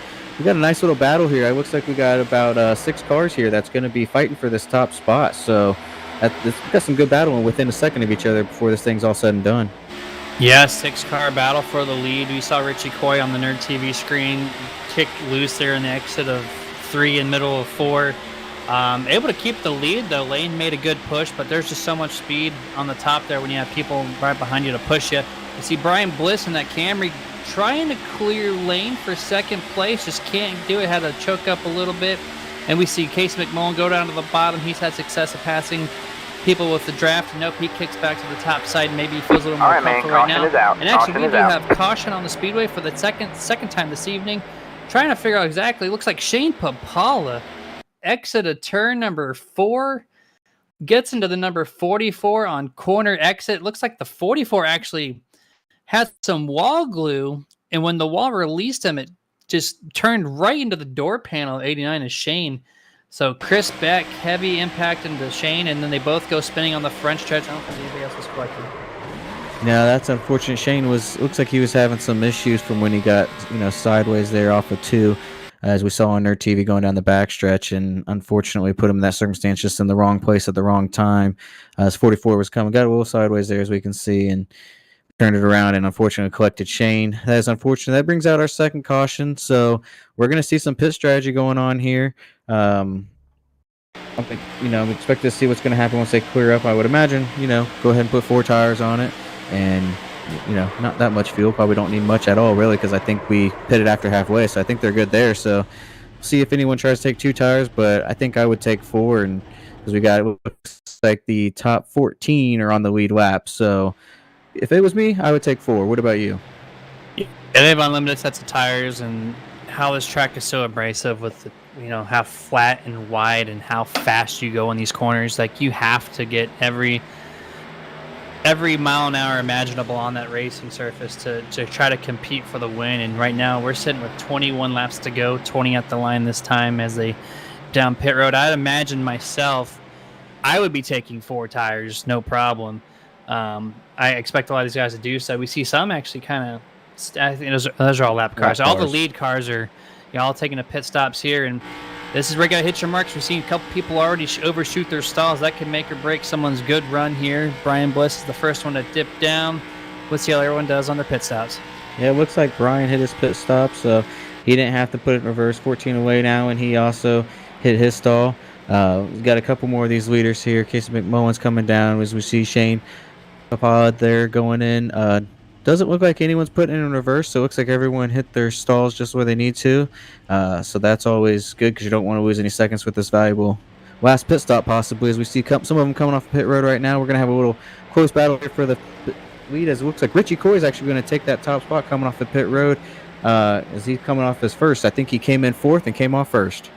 nice little battle here. It looks like we got about 6 cars here that's going to be fighting for this top spot. So we got some good battling within a second of each other before this thing's all said and done. Yeah, 6-car battle for the lead. We saw Richie Coy on the Nerd TV screen kick loose there in the exit of 3 and middle of 4. Able to keep the lead, though. Lane made a good push, but there's just so much speed on the top there when you have people right behind you to push you. You see Brian Bliss in that Camry trying to clear Lane for 2nd place, just can't do it, had to choke up a little bit. And we see Casey McMullen go down to the bottom. He's had success of passing people with the draft. Nope, he kicks back to the top side. Maybe he feels a little more comfortable right now. And actually, we do have caution on the speedway for the second time this evening. Trying to figure out exactly. Looks like Shane Papala exit a turn number 4. gets into the number 44 on corner exit. Looks like the 44 actually had some wall glue, and when the wall released him, it just turned right into the door panel. 89 is Shane. So Chris Beck, heavy impact into Shane, and then they both go spinning on the front stretch. I don't think anybody else was collected. No, that's unfortunate. Shane looks like he was having some issues from when he got sideways there off of 2, as we saw on Nerd TV going down the backstretch, and unfortunately put him in that circumstance just in the wrong place at the wrong time. As 44 was coming, got a little sideways there as we can see, and turned it around and unfortunately collected Shane. That is unfortunate. That brings out our second caution, so we're going to see some pit strategy going on here. I think, we expect to see what's going to happen once they clear up. I would imagine, go ahead and put 4 tires on it, and not that much fuel. Probably don't need much at all, really, because I think we pitted after halfway, so I think they're good there. So see if anyone tries to take 2 tires, but I think I would take 4, and because we got, it looks like the top 14 are on the lead lap. So if it was me, I would take 4. What about you? Yeah, they have unlimited sets of tires, and how this track is so abrasive with the, how flat and wide and how fast you go in these corners. Like, you have to get every mile an hour imaginable on that racing surface to try to compete for the win. And right now we're sitting with 21 laps to go, 20 at the line this time as they down pit road. I'd imagine myself, I would be taking 4 tires, no problem. I expect a lot of these guys to do so. We see some actually kind of, I think those are all lap cars. All the lead cars are all taking the pit stops here, and this is where you got to hit your marks. We've seen a couple people already overshoot their stalls. That can make or break someone's good run here. Brian Bliss is the first one to dip down. Let's see how everyone does on their pit stops. Yeah, it looks like Brian hit his pit stop, so he didn't have to put it in reverse. 14 away now, and he also hit his stall. We've got a couple more of these leaders here. Casey McMullen's coming down as we see Shane Papad there going in. Doesn't look like anyone's putting in reverse, so it looks like everyone hit their stalls just where they need to. So that's always good because you don't want to lose any seconds with this valuable last pit stop possibly, as we see some of them coming off the pit road right now. We're going to have a little close battle here for the lead, as it looks like Richie Coy is actually going to take that top spot coming off the pit road as he's coming off his first. I think he came in 4th and came off first.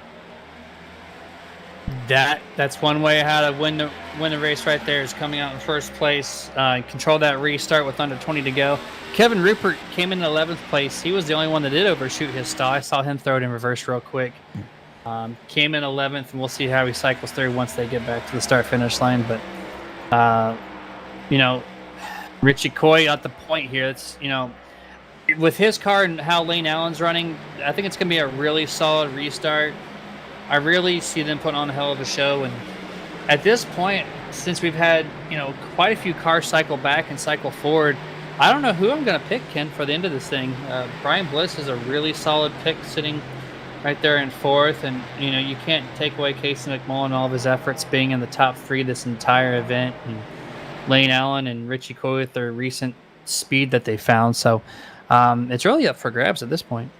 That's one way how to win the race right there, is coming out in first place. Control that restart with under 20 to go. Kevin Rupert came in 11th place. He was the only one that did overshoot his stall. I saw him throw it in reverse real quick. Came in 11th, and we'll see how he cycles through once they get back to the start-finish line. But, Richie Coy at the point here. It's, with his car and how Lane Allen's running, I think it's going to be a really solid restart. I really see them putting on a hell of a show, and at this point, since we've had quite a few cars cycle back and cycle forward, I don't know who I'm going to pick, Ken, for the end of this thing. Brian Bliss is a really solid pick, sitting right there in 4th, and you can't take away Casey McMullen and all of his efforts being in the top 3 this entire event, and Lane Allen and Richie Coy with their recent speed that they found. So it's really up for grabs at this point.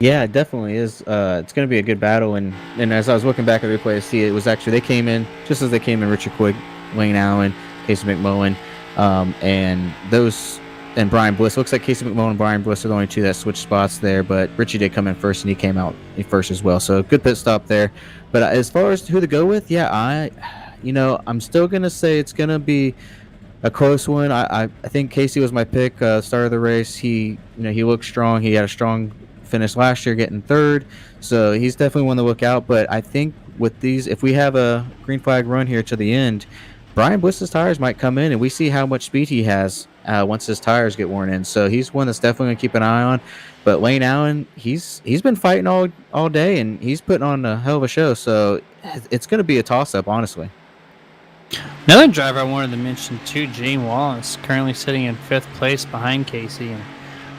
Yeah, it definitely is. It's going to be a good battle, and as I was looking back at the replay to see, it was actually, they came in just as they came in, Richard Quigg, Lane Allen, Casey McMullen, and Brian Bliss. Looks like Casey McMullen and Brian Bliss are the only 2 that switched spots there, but Richie did come in first, and he came out first as well. So good pit stop there. But as far as who to go with, yeah, I'm still going to say it's going to be a close one. I think Casey was my pick, start of the race. He looked strong. He had a strong finish last year, getting 3rd, so he's definitely one to look out. But I think with these, if we have a green flag run here to the end, Brian Bliss's tires might come in, and we see how much speed he has once his tires get worn in. So he's one that's definitely gonna keep an eye on. But Lane Allen, he's been fighting all day, and he's putting on a hell of a show. So it's gonna be a toss up, honestly. Another driver I wanted to mention too, Gene Wallace, currently sitting in 5th place behind Casey, and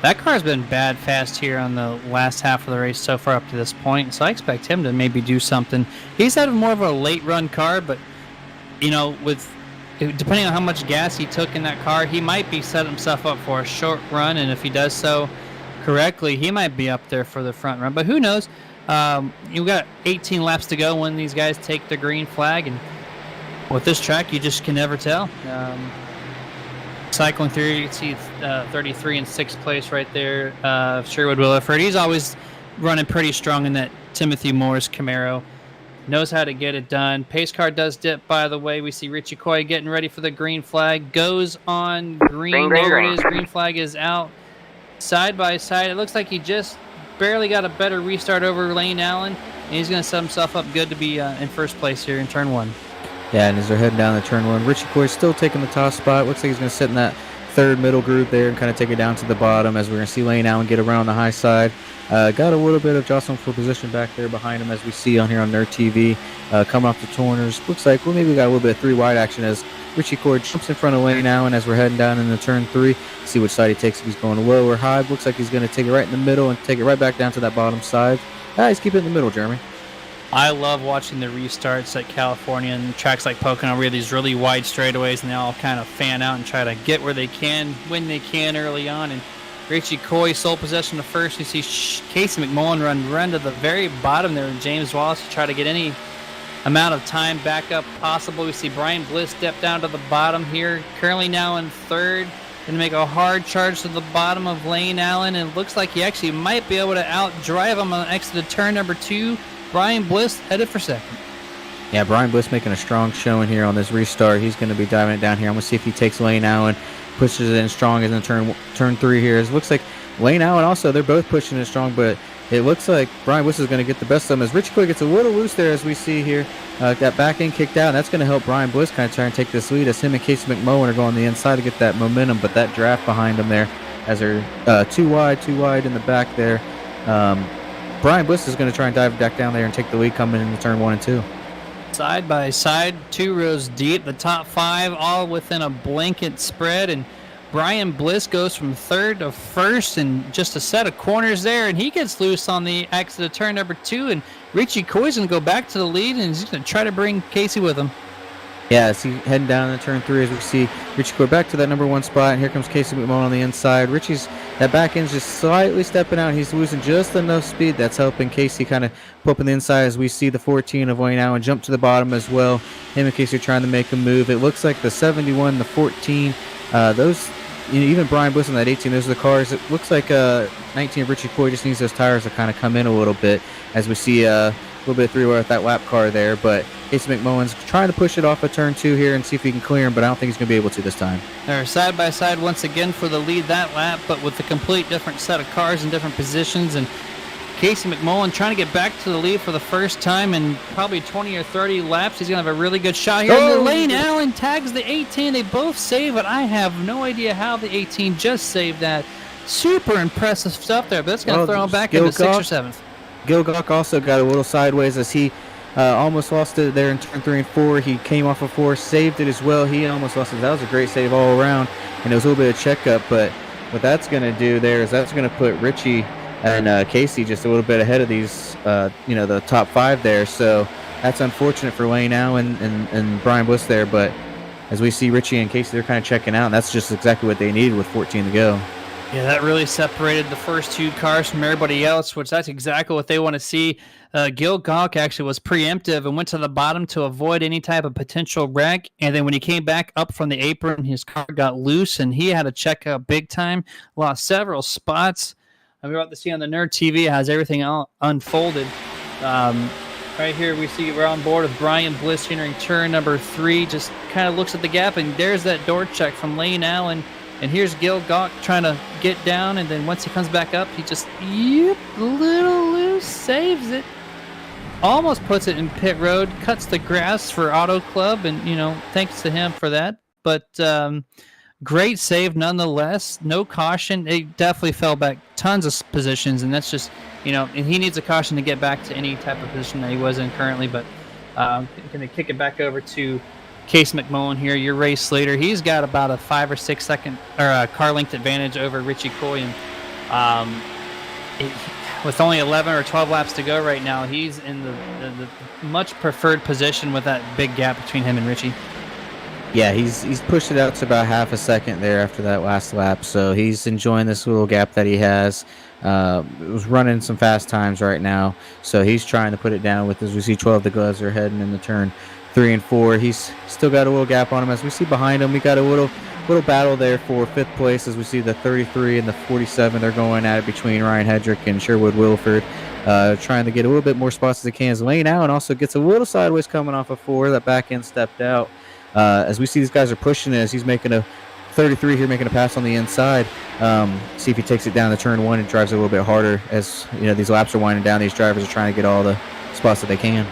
that car's been bad fast here on the last half of the race so far up to this point, so I expect him to maybe do something. He's had more of a late run car, but with depending on how much gas he took in that car, he might be set himself up for a short run, and if he does so correctly, he might be up there for the front run. But who knows? You've got 18 laps to go when these guys take the green flag, and with this track, you just can never tell. Cycling through, you can see 33 in 6th place right there. Sherwood Williford, he's always running pretty strong in that Timothy Moore's Camaro. knows how to get it done. Pace car does dip, by the way. We see Richie Coy getting ready for the green flag. Goes on green. There it is. Green flag is out. Side by side. It looks like he just barely got a better restart over Lane Allen. And he's going to set himself up good to be in first place here in turn 1. Yeah, and as they're heading down the turn 1, Richie Coy's still taking the top spot. Looks like he's going to sit in that third middle group there and kind of take it down to the bottom as we're going to see Lane Allen get around the high side. Got a little bit of jostling for position back there behind him as we see on here on Nerd TV. Coming off the corners. Looks like maybe we got a little bit of 3 wide action as Richie Coy jumps in front of Lane Allen as we're heading down into turn 3. See which side he takes, if he's going low or high. Looks like he's going to take it right in the middle and take it right back down to that bottom side. He's keeping it in the middle, Jeremy. I love watching the restarts at California and tracks like Pocono where we have these really wide straightaways and they all kind of fan out and try to get where they can, when they can early on. And Richie Coy sole possession of first. You see Casey McMullen run to the very bottom there with James Wallace to try to get any amount of time back up possible. We see Brian Bliss step down to the bottom here, currently now in third. Going to make a hard charge to the bottom of Lane Allen, and it looks like he actually might be able to outdrive him on the exit of turn number 2. Brian Bliss headed for second. Yeah, Brian Bliss making a strong showing here on this restart. He's going to be diving it down here. I'm going to see if he takes Lane Allen, pushes it in strong in turn 3 here. It looks like Lane Allen also, they're both pushing it strong, but it looks like Brian Bliss is going to get the best of them as Richie Coy gets a little loose there as we see here. That back end kicked out, and that's going to help Brian Bliss kind of try and take this lead as him and Casey McMullen are going the inside to get that momentum, but that draft behind them there as they're too wide in the back there. Brian Bliss is going to try and dive back down there and take the lead coming into turn 1 and 2. Side by side, 2 rows deep, the top 5 all within a blanket spread, and Brian Bliss goes from third to first and just a set of corners there, and he gets loose on the exit of turn number 2, and Richie Coy's going to go back to the lead, and he's going to try to bring Casey with him. Yeah, see, heading down in turn 3 as we see Richie Coy back to that number 1 spot, and here comes Casey McMullen on the inside. That back end's just slightly stepping out. He's losing just enough speed. That's helping Casey kind of pull up on the inside as we see the 14 of Wayne Allen jump to the bottom as well. Him and Casey are trying to make a move. It looks like the 71, the 14, those, even Brian Bliss on that 18, those are the cars. It looks like 19 of Richie Coy just needs those tires to kind of come in a little bit as we see a little bit of 3-wire with that lap car there, but Casey McMullen's trying to push it off of turn 2 here and see if he can clear him, but I don't think he's going to be able to this time. They're side by side once again for the lead that lap, but with a complete different set of cars in different positions, and Casey McMullen trying to get back to the lead for the first time in probably 20 or 30 laps. He's going to have a really good shot here. And Lane Allen tags the 18. They both save it. I have no idea how the 18 just saved that. Super impressive stuff there, but that's going to throw him back into 6th or 7th. Gil Gawk also got a little sideways as he almost lost it there in turn 3 and 4. He came off of 4, saved it as well. He almost lost it. That was a great save all around, and it was a little bit of checkup. But what that's going to do there is that's going to put Richie and Casey just a little bit ahead of these, the top 5 there. So that's unfortunate for Lane Allen and Brian Bliss there. But as we see Richie and Casey, they're kind of checking out, and that's just exactly what they needed with 14 to go. Yeah, that really separated the first 2 cars from everybody else, which that's exactly what they want to see. Gil Gawk actually was preemptive and went to the bottom to avoid any type of potential wreck. And then when he came back up from the apron, his car got loose, and he had to check out big time. Lost several spots. And we're about to see on the Nerd TV, it has everything all unfolded. Right here, we see we're on board with Brian Bliss entering turn number 3. Just kind of looks at the gap, and there's that door check from Lane Allen. And here's Gil Gawk trying to get down, and then once he comes back up, he just, a little loose, saves it. Almost puts it in pit road, cuts the grass for Auto Club, and, thanks to him for that. But great save nonetheless. No caution. It definitely fell back tons of positions, and that's just, and he needs a caution to get back to any type of position that he was in currently. But going to kick it back over to Case McMullen here, your race leader. He's got about a 5 or 6 second or car length advantage over Richie Coy, and with only 11 or 12 laps to go right now, he's in the much preferred position with that big gap between him and Richie. Yeah, he's pushed it out to about half a second there after that last lap, so he's enjoying this little gap that he has. It was running some fast times right now, so he's trying to put it down with, as we see 12 the gloves are heading in the turn 3 and 4. He's still got a little gap on him. As we see behind him, we got a little battle there for 5th place as we see the 33 and the 47. They're going at it between Ryan Hedrick and Sherwood Wilford. trying to get a little bit more spots as he can. Lane Allen also gets a little sideways coming off of 4. That back end stepped out. As we see these guys are pushing as he's making a 33 here, making a pass on the inside. See if he takes it down to turn 1 and drives it a little bit harder. As these laps are winding down, these drivers are trying to get all the spots that they can.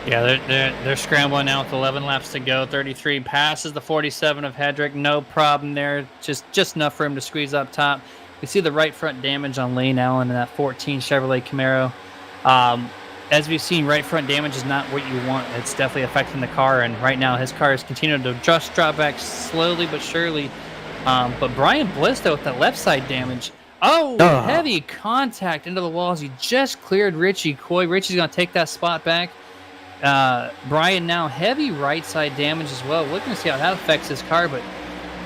Yeah, they're scrambling now with 11 laps to go. 33 passes the 47 of Hedrick. No problem there. Just enough room to squeeze up top. We see the right front damage on Lane Allen in that 14 Chevrolet Camaro. As we've seen, right front damage is not what you want. It's definitely affecting the car, and right now his car is continuing to just drop back slowly but surely. But Brian Bliss, though, with that left side damage. Heavy contact into the walls. He just cleared Richie Coy. Richie's going to take that spot back. Brian now heavy right side damage as well. Looking to see how that affects his car, but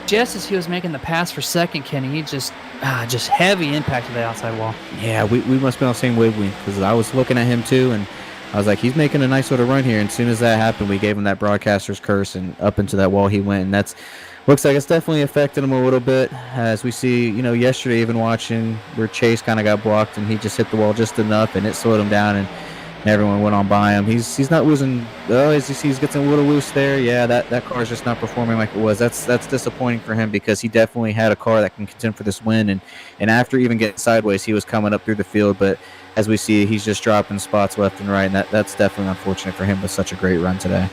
just as he was making the pass for second, Kenny, he just heavy impact to the outside wall. Yeah, we must be on the same wavelength, because I was looking at him too, and I was like, he's making a nice little run here. And as soon as that happened, we gave him that broadcaster's curse, and up into that wall he went. And that's looks like it's definitely affected him a little bit. As we see, yesterday even watching where Chase kind of got blocked, and he just hit the wall just enough, and it slowed him down, and everyone went on by him. He's not losing. As you see, he's getting a little loose there. Yeah, that car is just not performing like it was. That's disappointing for him, because he definitely had a car that can contend for this win. And after even getting sideways, he was coming up through the field. But as we see, he's just dropping spots left and right, and that's definitely unfortunate for him with such a great run today.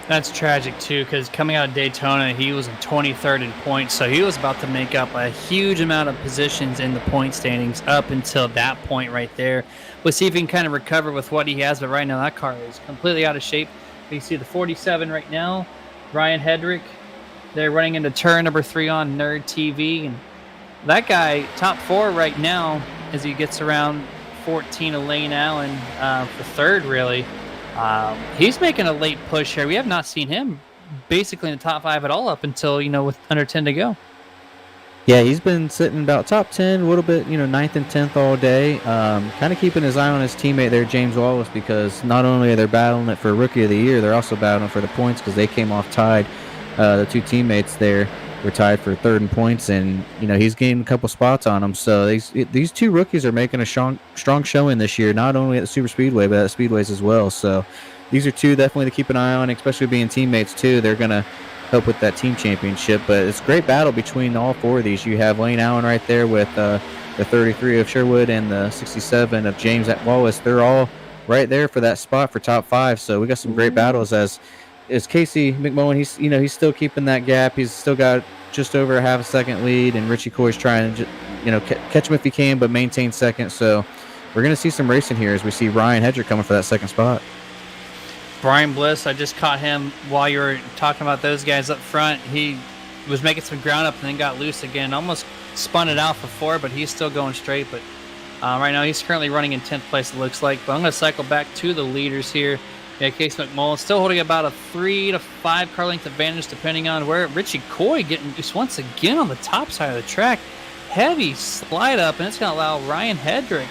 That's tragic, too, because coming out of Daytona, he was in 23rd in points, so he was about to make up a huge amount of positions in the point standings up until that point right there. We'll see if he can kind of recover with what he has, but right now that car is completely out of shape. You see the 47 right now, Ryan Hedrick. They're running into turn number 3 on Nerd TV, and that guy, top 4 right now, as he gets around 14 of Lane Allen for third, really. He's making a late push here. We have not seen him basically in the top 5 at all up until, with under 10 to go. Yeah, he's been sitting about top 10, a little bit, 9th and 10th all day. Kind of keeping his eye on his teammate there, James Wallace, because not only are they battling it for Rookie of the Year, they're also battling for the points, because they came off tied. The two teammates there were tied for 3rd in points, and, he's gained a couple spots on them. So these two rookies are making a strong showing this year, not only at the Super Speedway, but at the Speedways as well. So these are two definitely to keep an eye on, especially being teammates, too. They're going to help with that team championship. But it's a great battle between all 4 of these. You have Lane Allen right there with the 33 of Sherwood and the 67 of James Wallace. They're all right there for that spot for top 5. So we got some great battles as Casey McMullen. He's still keeping that gap. He's still got just over a half a second lead, and Richie Coy's trying to catch him if he can, but maintain second. So we're going to see some racing here as we see Ryan Hedrick coming for that second spot. Brian Bliss, I just caught him while you were talking about those guys up front. He was making some ground up and then got loose again. Almost spun it out for 4, but he's still going straight. But right now he's currently running in 10th place, it looks like. But I'm going to cycle back to the leaders here. Yeah, Case McMullen still holding about a 3 to 5 car length advantage, depending on where. Richie Coy getting just once again on the top side of the track. Heavy slide up, and it's going to allow Ryan Hedrick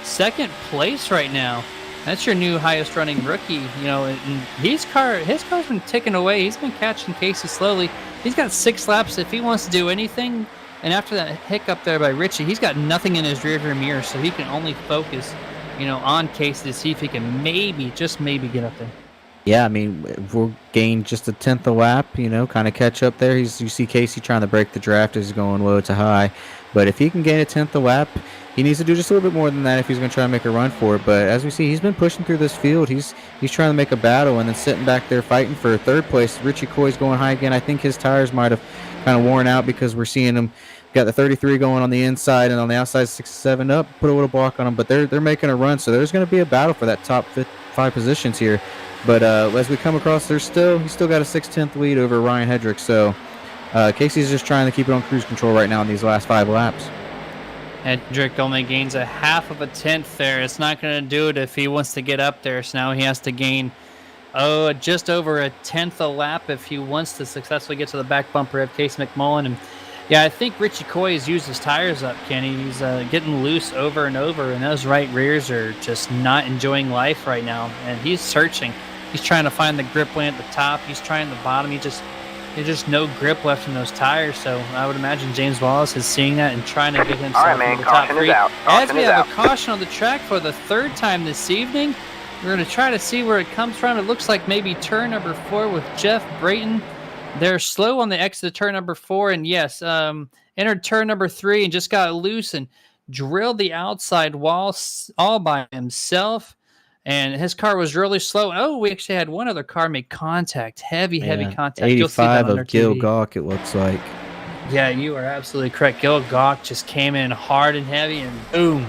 2nd place right now. That's your new highest running rookie, and his car's been ticking away. He's been catching Casey slowly. He's got 6 laps if he wants to do anything. And after that hiccup there by Richie, he's got nothing in his rearview mirror, so he can only focus, on Casey to see if he can just maybe get up there. Yeah, I mean, we'll gain just a 10th a lap, kind of catch up there. You see Casey trying to break the draft as he's going low to high. But if he can gain a 10th a lap, he needs to do just a little bit more than that if he's going to try to make a run for it. But as we see, he's been pushing through this field. He's trying to make a battle, and then sitting back there fighting for 3rd place. Richie Coy's going high again. I think his tires might have kind of worn out, because we're seeing him got the 33 going on the inside, and on the outside 67 up, put a little block on him. But they're making a run, so there's going to be a battle for that top 5 positions here. But as we come across, he's still got a 6/10 lead over Ryan Hedrick. So Casey's just trying to keep it on cruise control right now in these last 5 laps. Hedrick only gains a half of a 10th there. It's not going to do it if he wants to get up there. So now he has to gain just over a 10th a lap if he wants to successfully get to the back bumper of Case McMullen. And yeah, I think Richie Coy has used his tires up, Kenny. He's getting loose over and over, and those right rears are just not enjoying life right now. And he's searching. He's trying to find the grip lane at the top. He's trying the bottom. He There's just no grip left in those tires, so I would imagine James Wallace is seeing that and trying to get himself All right, man, into the top caution three. is out. As Caution we is have out. a caution on the track for the third time this evening, we're going to try to see where it comes from. It looks like maybe turn number 4 with Jeff Brayton. They're slow on the exit of turn number 4, and yes, entered turn number 3 and just got loose and drilled the outside wall all by himself. And his car was really slow. Oh, we actually had one other car make contact, heavy contact. You'll see that 85 on their of Gil TV. Gawk, it looks like. Yeah, you are absolutely correct. Gil Gawk just came in hard and heavy, and boom.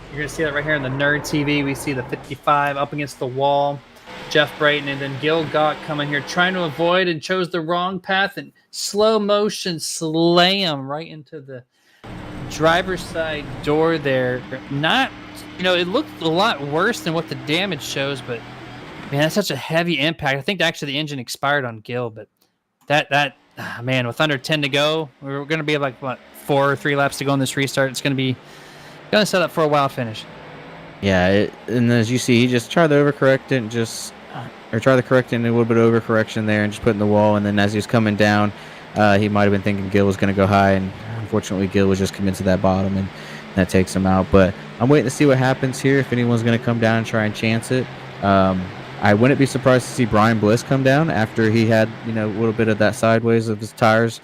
You're going to see that right here on the Nerd TV. We see the 55 up against the wall. Jeff Brayton, and then Gil Gawk coming here trying to avoid and chose the wrong path and slow motion slam right into the driver's side door there. Not, it looked a lot worse than what the damage shows, but man, that's such a heavy impact. I think actually the engine expired on Gil, but man, with under 10 to go, we're going to be like, 4 or 3 laps to go on this restart. It's going to set up for a wild finish. Yeah, and as you see, he just tried to overcorrect it or try to correct it in a little bit of overcorrection there and just put in the wall. And then as he was coming down, he might have been thinking Gil was going to go high, and unfortunately Gil was just coming to that bottom, and that takes him out. But I'm waiting to see what happens here, if anyone's going to come down and try and chance it. I wouldn't be surprised to see Brian Bliss come down after he had a little bit of that sideways of his tires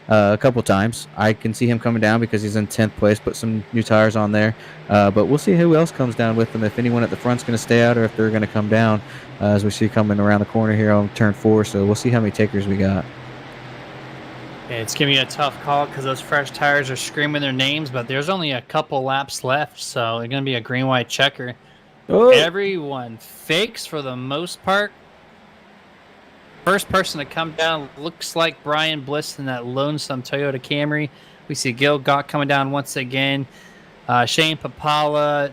a couple times. I can see him coming down because he's in 10th place, put some new tires on there. But we'll see who else comes down with him, if anyone at the front's going to stay out or if they're going to come down, as we see coming around the corner here on turn 4. So we'll see how many takers we got. It's going to be a tough call because those fresh tires are screaming their names, but there's only a couple laps left, so it's going to be a green-white checker. Oh. Everyone fakes for the most part. First person to come down looks like Brian Bliss in that lonesome Toyota Camry. We see Gil Gawk coming down once again. Shane Papala,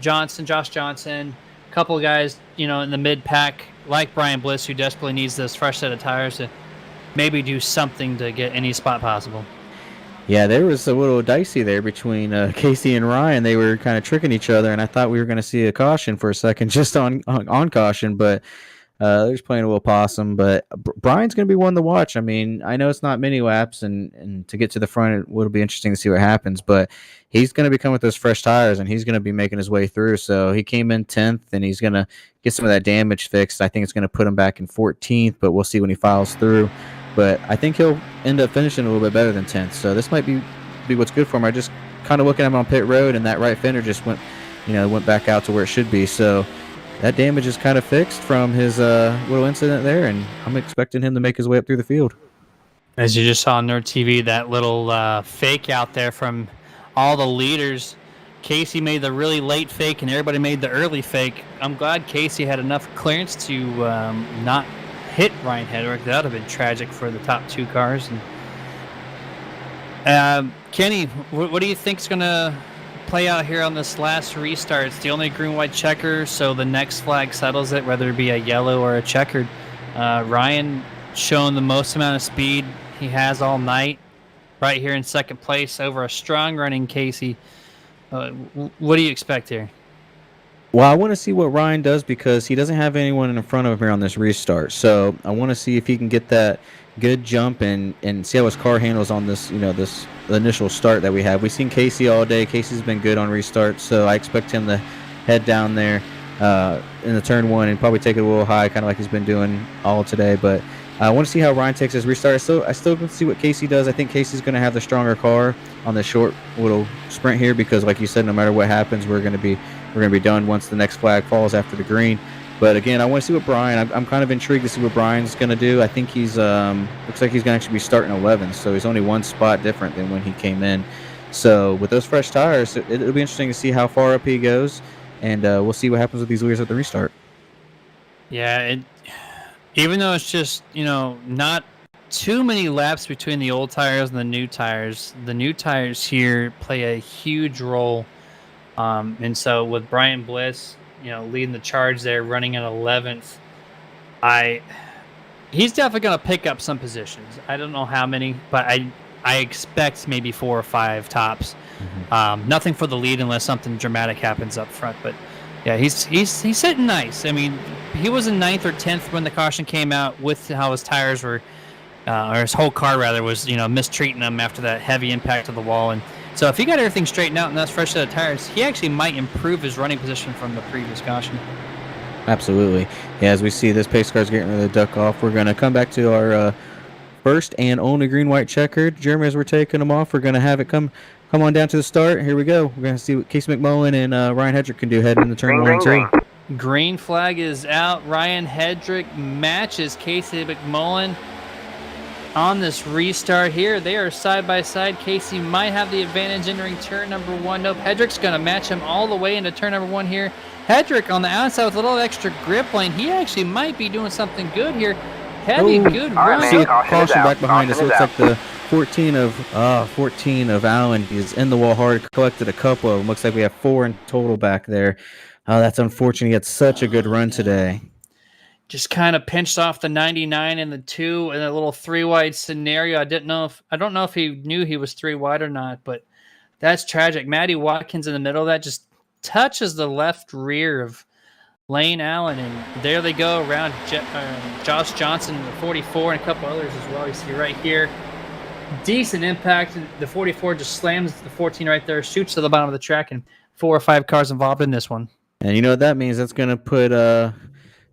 Josh Johnson, a couple guys, in the mid-pack, like Brian Bliss, who desperately needs this fresh set of tires to maybe do something to get any spot possible. Yeah, there was a little dicey there between Casey and Ryan. They were kind of tricking each other, and I thought we were going to see a caution for a second, just on caution, but they're just playing a little possum. But Brian's going to be one to watch. I mean, I know it's not many laps, and to get to the front, it will be interesting to see what happens, but he's going to be coming with those fresh tires, and he's going to be making his way through. So he came in 10th, and he's going to get some of that damage fixed. I think it's going to put him back in 14th, but we'll see when he files through. But I think he'll end up finishing a little bit better than 10th. So this might be what's good for him. I just kind of looking at him on pit road, and that right fender just went back out to where it should be. So that damage is kind of fixed from his little incident there, and I'm expecting him to make his way up through the field. As you just saw on Nerd TV, that little fake out there from all the leaders. Casey made the really late fake, and everybody made the early fake. I'm glad Casey had enough clearance to not hit Ryan Hedrick. That would have been tragic for the top 2 cars. And Kenny, what do you think is going to play out here on this last restart? It's the only green-white checker, so the next flag settles it, whether it be a yellow or a checkered. Ryan showing the most amount of speed he has all night, right here in second place over a strong running Casey. What do you expect here? Well, I want to see what Ryan does because he doesn't have anyone in front of him here on this restart. So I want to see if he can get that good jump and see how his car handles on this, this initial start that we have. We've seen Casey all day. Casey's been good on restarts, so I expect him to head down there in the turn 1 and probably take it a little high, kind of like he's been doing all today. But I want to see how Ryan takes his restart. I still can see what Casey does. I think Casey's going to have the stronger car on the short little sprint here because, like you said, no matter what happens, we're going to be done once the next flag falls after the green. But again, I want to see what Brian. I'm kind of intrigued to see what Brian's going to do. I think he's looks like he's going to actually be starting 11th, so he's only one spot different than when he came in. So with those fresh tires, it'll be interesting to see how far up he goes, and we'll see what happens with these leaders at the restart. Yeah, even though it's just not too many laps between the old tires and the new tires here play a huge role. And so with Brian Bliss, leading the charge there, running at 11th, he's definitely going to pick up some positions. I don't know how many, but I expect maybe 4 or 5 tops. Mm-hmm. Nothing for the lead unless something dramatic happens up front. But Yeah, he's sitting nice. I mean, he was in 9th or 10th when the caution came out with how his tires were, or his whole car rather was, mistreating him after that heavy impact of the wall. And so if he got everything straightened out and that's fresh set of tires, he actually might improve his running position from the previous caution. Absolutely. Yeah, as we see this pace car's getting ready to duck off, we're going to come back to our first and only green-white checkered. Jeremy, as we're taking them off, we're going to have it come on down to the start. Here we go. We're going to see what Casey McMullen and Ryan Hedrick can do heading into turn 1 and 2. Green flag is out. Ryan Hedrick matches Casey McMullen on this restart here. They are side by side. Casey might have the advantage entering turn number 1. Nope, Hedrick's going to match him all the way into turn number 1 here. Hedrick on the outside with a little extra grip lane. He actually might be doing something good here. Heavy, good run. See a caution back behind us. Looks like the 14 of Allen is in the wall hard. Collected a couple of them. Looks like we have 4 in total back there. That's unfortunate. He had such a good run today. Just kind of pinched off the 99 and the 2 in a little 3-wide scenario. I don't know if he knew he was 3 wide or not, but that's tragic. Matty Watkins in the middle of that just touches the left rear of Lane Allen, and there they go around Josh Johnson, the 44, and a couple others as well. You see right here, decent impact. The 44 just slams the 14 right there, shoots to the bottom of the track, and 4 or 5 cars involved in this one. And you know what that means? That's going to put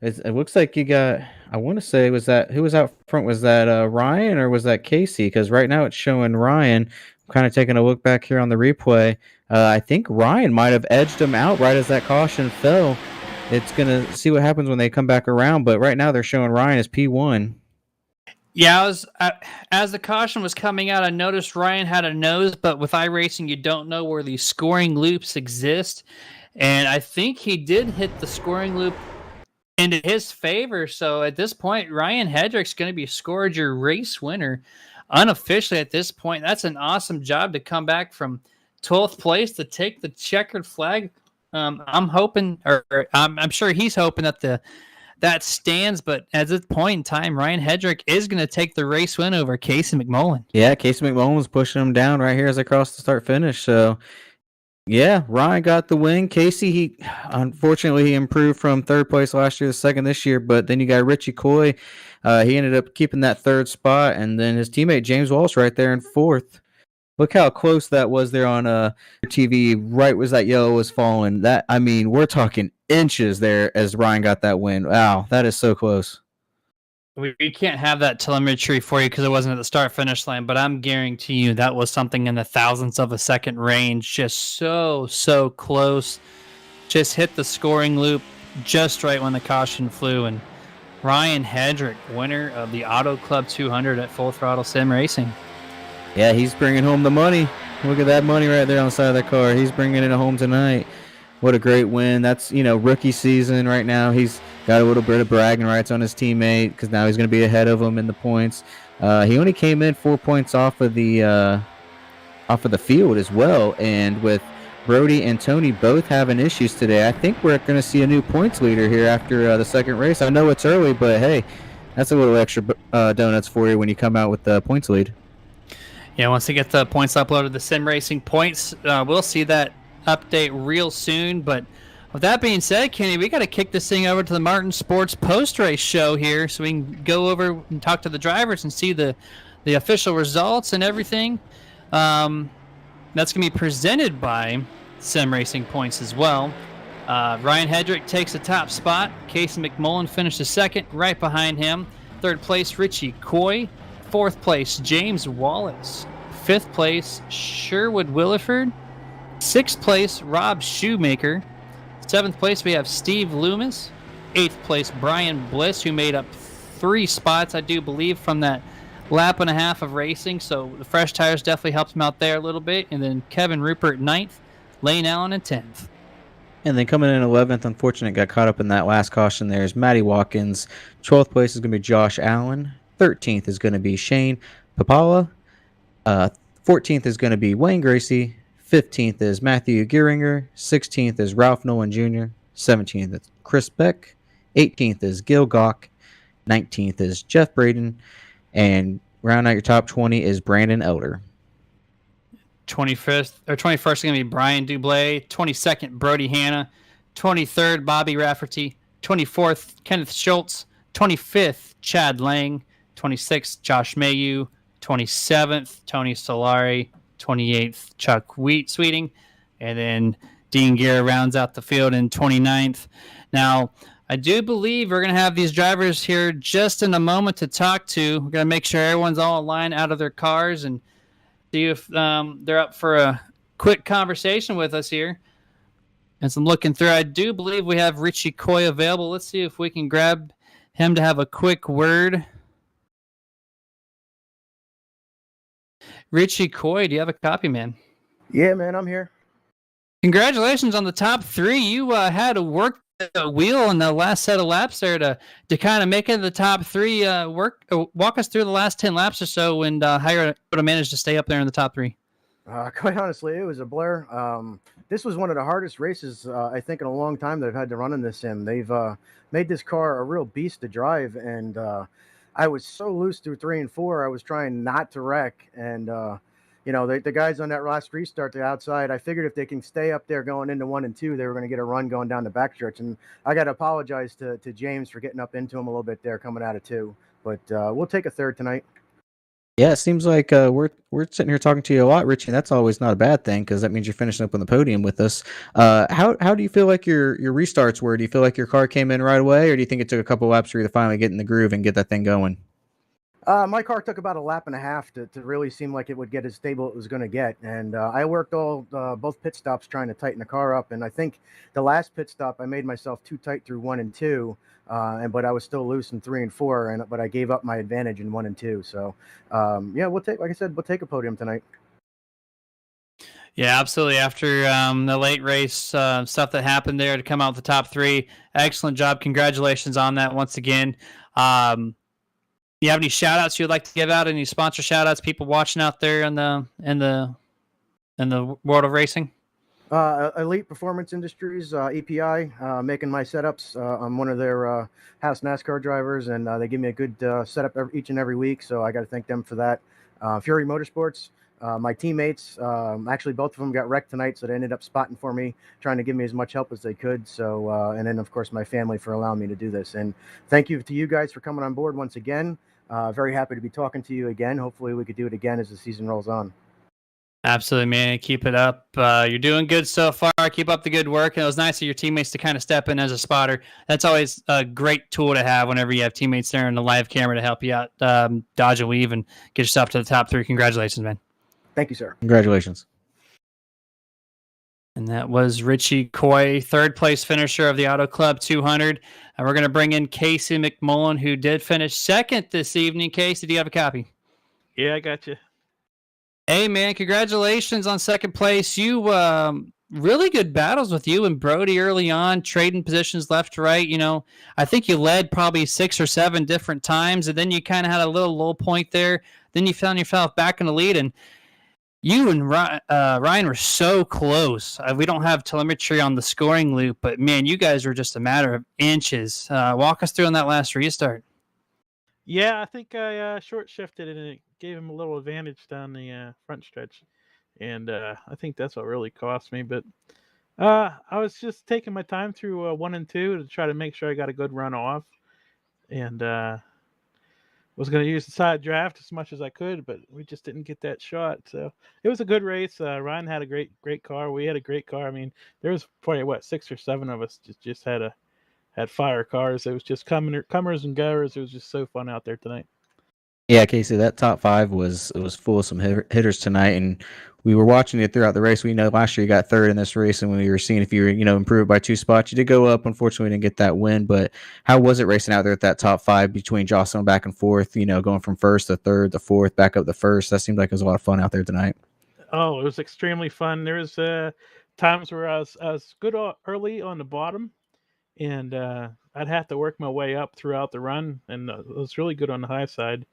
it looks like you got, I want to say, who was out front? Was that Ryan or was that Casey? Because right now it's showing Ryan. I'm kind of taking a look back here on the replay. I think Ryan might have edged him out right as that caution fell. It's going to see what happens when they come back around, but right now they're showing Ryan as P1. Yeah, as the caution was coming out, I noticed Ryan had a nose, but with iRacing, you don't know where these scoring loops exist. And I think he did hit the scoring loop into his favor. So at this point, Ryan Hedrick's going to be scored your race winner unofficially at this point. That's an awesome job to come back from 12th place to take the checkered flag. I'm hoping, or I'm sure he's hoping that stands, but at this point in time, Ryan Hedrick is going to take the race win over Casey McMullen. Yeah, Casey McMullen was pushing him down right here as I crossed the start finish. So, yeah, Ryan got the win. Casey, unfortunately, he improved from 3rd place last year to 2nd this year, but then you got Richie Coy. He ended up keeping that 3rd spot, and then his teammate James Walsh right there in 4th. Look how close that was there on TV. Right as that yellow was falling. We're talking inches there as Ryan got that win. Wow, that is so close. We can't have that telemetry for you because it wasn't at the start-finish line, but I'm guaranteeing you that was something in the thousandths of a second range. Just so close. Just hit the scoring loop just right when the caution flew. And Ryan Hedrick, winner of the Auto Club 200 at Full Throttle Sim Racing. Yeah, he's bringing home the money. Look at that money right there on the side of that car. He's bringing it home tonight. What a great win. That's, rookie season right now. He's got a little bit of bragging rights on his teammate because now he's going to be ahead of him in the points. He only came in 4 points off of the field as well. And with Brody and Tony both having issues today, I think we're going to see a new points leader here after the second race. I know it's early, but hey, that's a little extra donuts for you when you come out with the points lead. Yeah, once they get the points uploaded, the Sim Racing points, we'll see that update real soon. But with that being said, Kenny, we got to kick this thing over to the Martin Sports post-race show here so we can go over and talk to the drivers and see the official results and everything. That's going to be presented by Sim Racing Points as well. Ryan Hedrick takes the top spot. Casey McMullen finishes 2nd. Right behind him, 3rd place, Richie Coy. 4th place, James Wallace. 5th place, Sherwood Williford. 6th place, Rob Shoemaker. 7th place, we have Steve Loomis. 8th place, Brian Bliss, who made up 3 spots, I do believe, from that lap and a half of racing. So the fresh tires definitely helped him out there a little bit. And then Kevin Rupert, 9th. Lane Allen in 10th. And then coming in 11th, unfortunate, got caught up in that last caution there is Matty Watkins. 12th place is going to be Josh Allen. 13th is going to be Shane Papala. 14th is going to be Wayne Gracie. 15th is Matthew Geiringer. 16th is Ralph Nolan Jr. 17th is Chris Beck. 18th is Gil Gawk. 19th is Jeff Braden. And round out your top 20 is Brandon Elder. 21st is going to be Brian Dublé. 22nd, Brody Hanna. 23rd, Bobby Rafferty. 24th, Kenneth Schultz. 25th, Chad Lang. 26th, Josh Mayu. 27th, Tony Solari. 28th, Chuck Sweeting. And then Dean Gear rounds out the field in 29th. Now, I do believe we're going to have these drivers here just in a moment to talk to. We're going to make sure everyone's all aligned out of their cars and see if they're up for a quick conversation with us here. As I'm looking through, I do believe we have Richie Coy available. Let's see if we can grab him to have a quick word. Richie Coy, do you have a copy, man? Yeah, man, I'm here. Congratulations on the top 3. You had to work the wheel in the last set of laps there to kind of make it the top 3. Walk us through the last 10 laps or so and how you're able to manage to stay up there in the top 3. Quite honestly, it was a blur. This was one of the hardest races I think in a long time that I've had to run in this sim. They've made this car a real beast to drive, and I was so loose through 3 and 4. I was trying not to wreck, and the guys on that last restart, the outside, I figured if they can stay up there going into 1 and 2, they were going to get a run going down the backstretch. And I got to apologize to James for getting up into him a little bit there coming out of 2. But we'll take a third tonight. Yeah, it seems like we're sitting here talking to you a lot, Richie. And that's always not a bad thing because that means you're finishing up on the podium with us. How do you feel like your restarts were? Do you feel like your car came in right away, or do you think it took a couple laps for you to finally get in the groove and get that thing going? My car took about a lap and a half to really seem like it would get as stable as it was going to get. And I worked both pit stops trying to tighten the car up. And I think the last pit stop, I made myself too tight through 1 and 2. But I was still loose in 3 and 4. But I gave up my advantage in 1 and 2. So, we'll take a podium tonight. Yeah, absolutely. After the late race stuff that happened there to come out with the top 3, excellent job. Congratulations on that once again. You have any shout outs you'd like to give out? Any sponsor shout outs, people watching out there in the world of racing? Elite Performance Industries, EPI, making my setups. I'm one of their house NASCAR drivers, and they give me a good setup each and every week. So I got to thank them for that. Fury Motorsports, my teammates, actually both of them got wrecked tonight, so they ended up spotting for me, trying to give me as much help as they could. So, and then of course my family for allowing me to do this. And thank you to you guys for coming on board once again. Very happy to be talking to you again. Hopefully we could do it again as the season rolls on. Absolutely, man. Keep it up. You're doing good so far. Keep up the good work. And it was nice of your teammates to kind of step in as a spotter. That's always a great tool to have whenever you have teammates there in the live camera to help you out, dodge and weave, and get yourself to the top 3. Congratulations, man. Thank you, sir. Congratulations. And that was Richie Coy, 3rd place finisher of the Auto Club 200. And we're going to bring in Casey McMullen, who did finish 2nd this evening. Casey, do you have a copy? Yeah, I got you. Hey, man, congratulations on 2nd place. You really good battles with you and Brody early on, trading positions left to right. I think you led probably 6 or 7 different times, and then you kind of had a little low point there. Then you found yourself back in the lead, and you and Ryan were so close. We don't have telemetry on the scoring loop, but, man, you guys were just a matter of inches. Walk us through on that last restart. Yeah, I think I short shifted and it gave him a little advantage down the front stretch, and I think that's what really cost me. But I was just taking my time through 1 and 2 to try to make sure I got a good run off, and was going to use the side draft as much as I could, but we just didn't get that shot. So it was a good race. Ryan had a great car. We had a great car. I mean, there was probably 6 or 7 of us just had fire cars. It was just comers and goers. It was just so fun out there tonight. Yeah, Casey, that top 5 was full of some hitters tonight, and we were watching it throughout the race. We know last year you got 3rd in this race, and we were seeing if you were, improved by 2 spots. You did go up. Unfortunately, we didn't get that win, but how was it racing out there at that top 5 between jostling back and forth, going from 1st to 3rd to 4th, back up to 1st? That seemed like it was a lot of fun out there tonight. Oh, it was extremely fun. There was times where I was good early on the bottom, and I'd have to work my way up throughout the run, and it was really good on the high side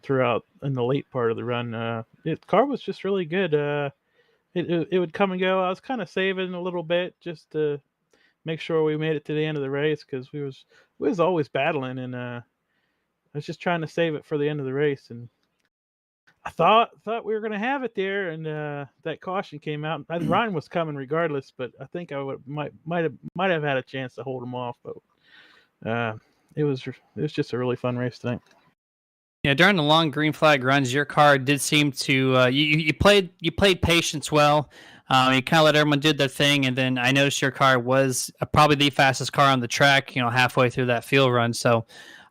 throughout in the late part of the run. The car was just really good. It would come and go. I was kind of saving a little bit just to make sure we made it to the end of the race because we was always battling, and I was just trying to save it for the end of the race. And thought we were gonna have it there, and that caution came out. Ryan was coming regardless, but I think I might have had a chance to hold him off. But it was just a really fun race tonight. Yeah, during the long green flag runs, your car did seem to you played patience well. You kind of let everyone do their thing, and then I noticed your car was probably the fastest car on the track. Halfway through that field run. So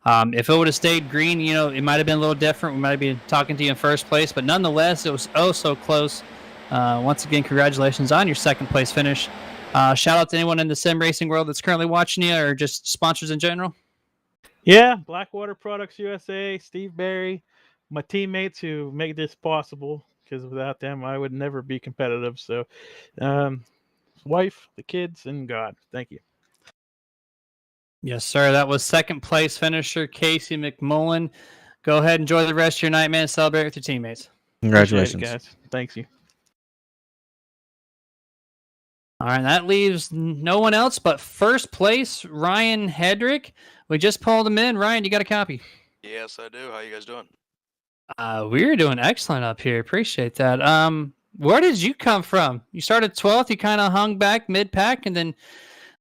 if it would have stayed green, it might have been a little different. We might have been talking to you in first place, but nonetheless, it was oh so close. Once again, congratulations on your second place finish. Shout out to anyone in the sim racing world that's currently watching you, or just sponsors in general. Yeah, Blackwater Products USA, Steve Barry, my teammates who make this possible, because without them, I would never be competitive. So, wife, the kids, and God, thank you. Yes, sir. That was second place finisher Casey McMullen. Go ahead, enjoy the rest of your night, man. Celebrate with your teammates. Congratulations, guys. Thank you. All right, that leaves no one else but first place Ryan Hedrick. We just pulled him in. Ryan, you got a copy? Yes, I do. How you guys doing? We're doing excellent up here. Appreciate that. Where did you come from? You started 12th. You kind of hung back mid-pack, and then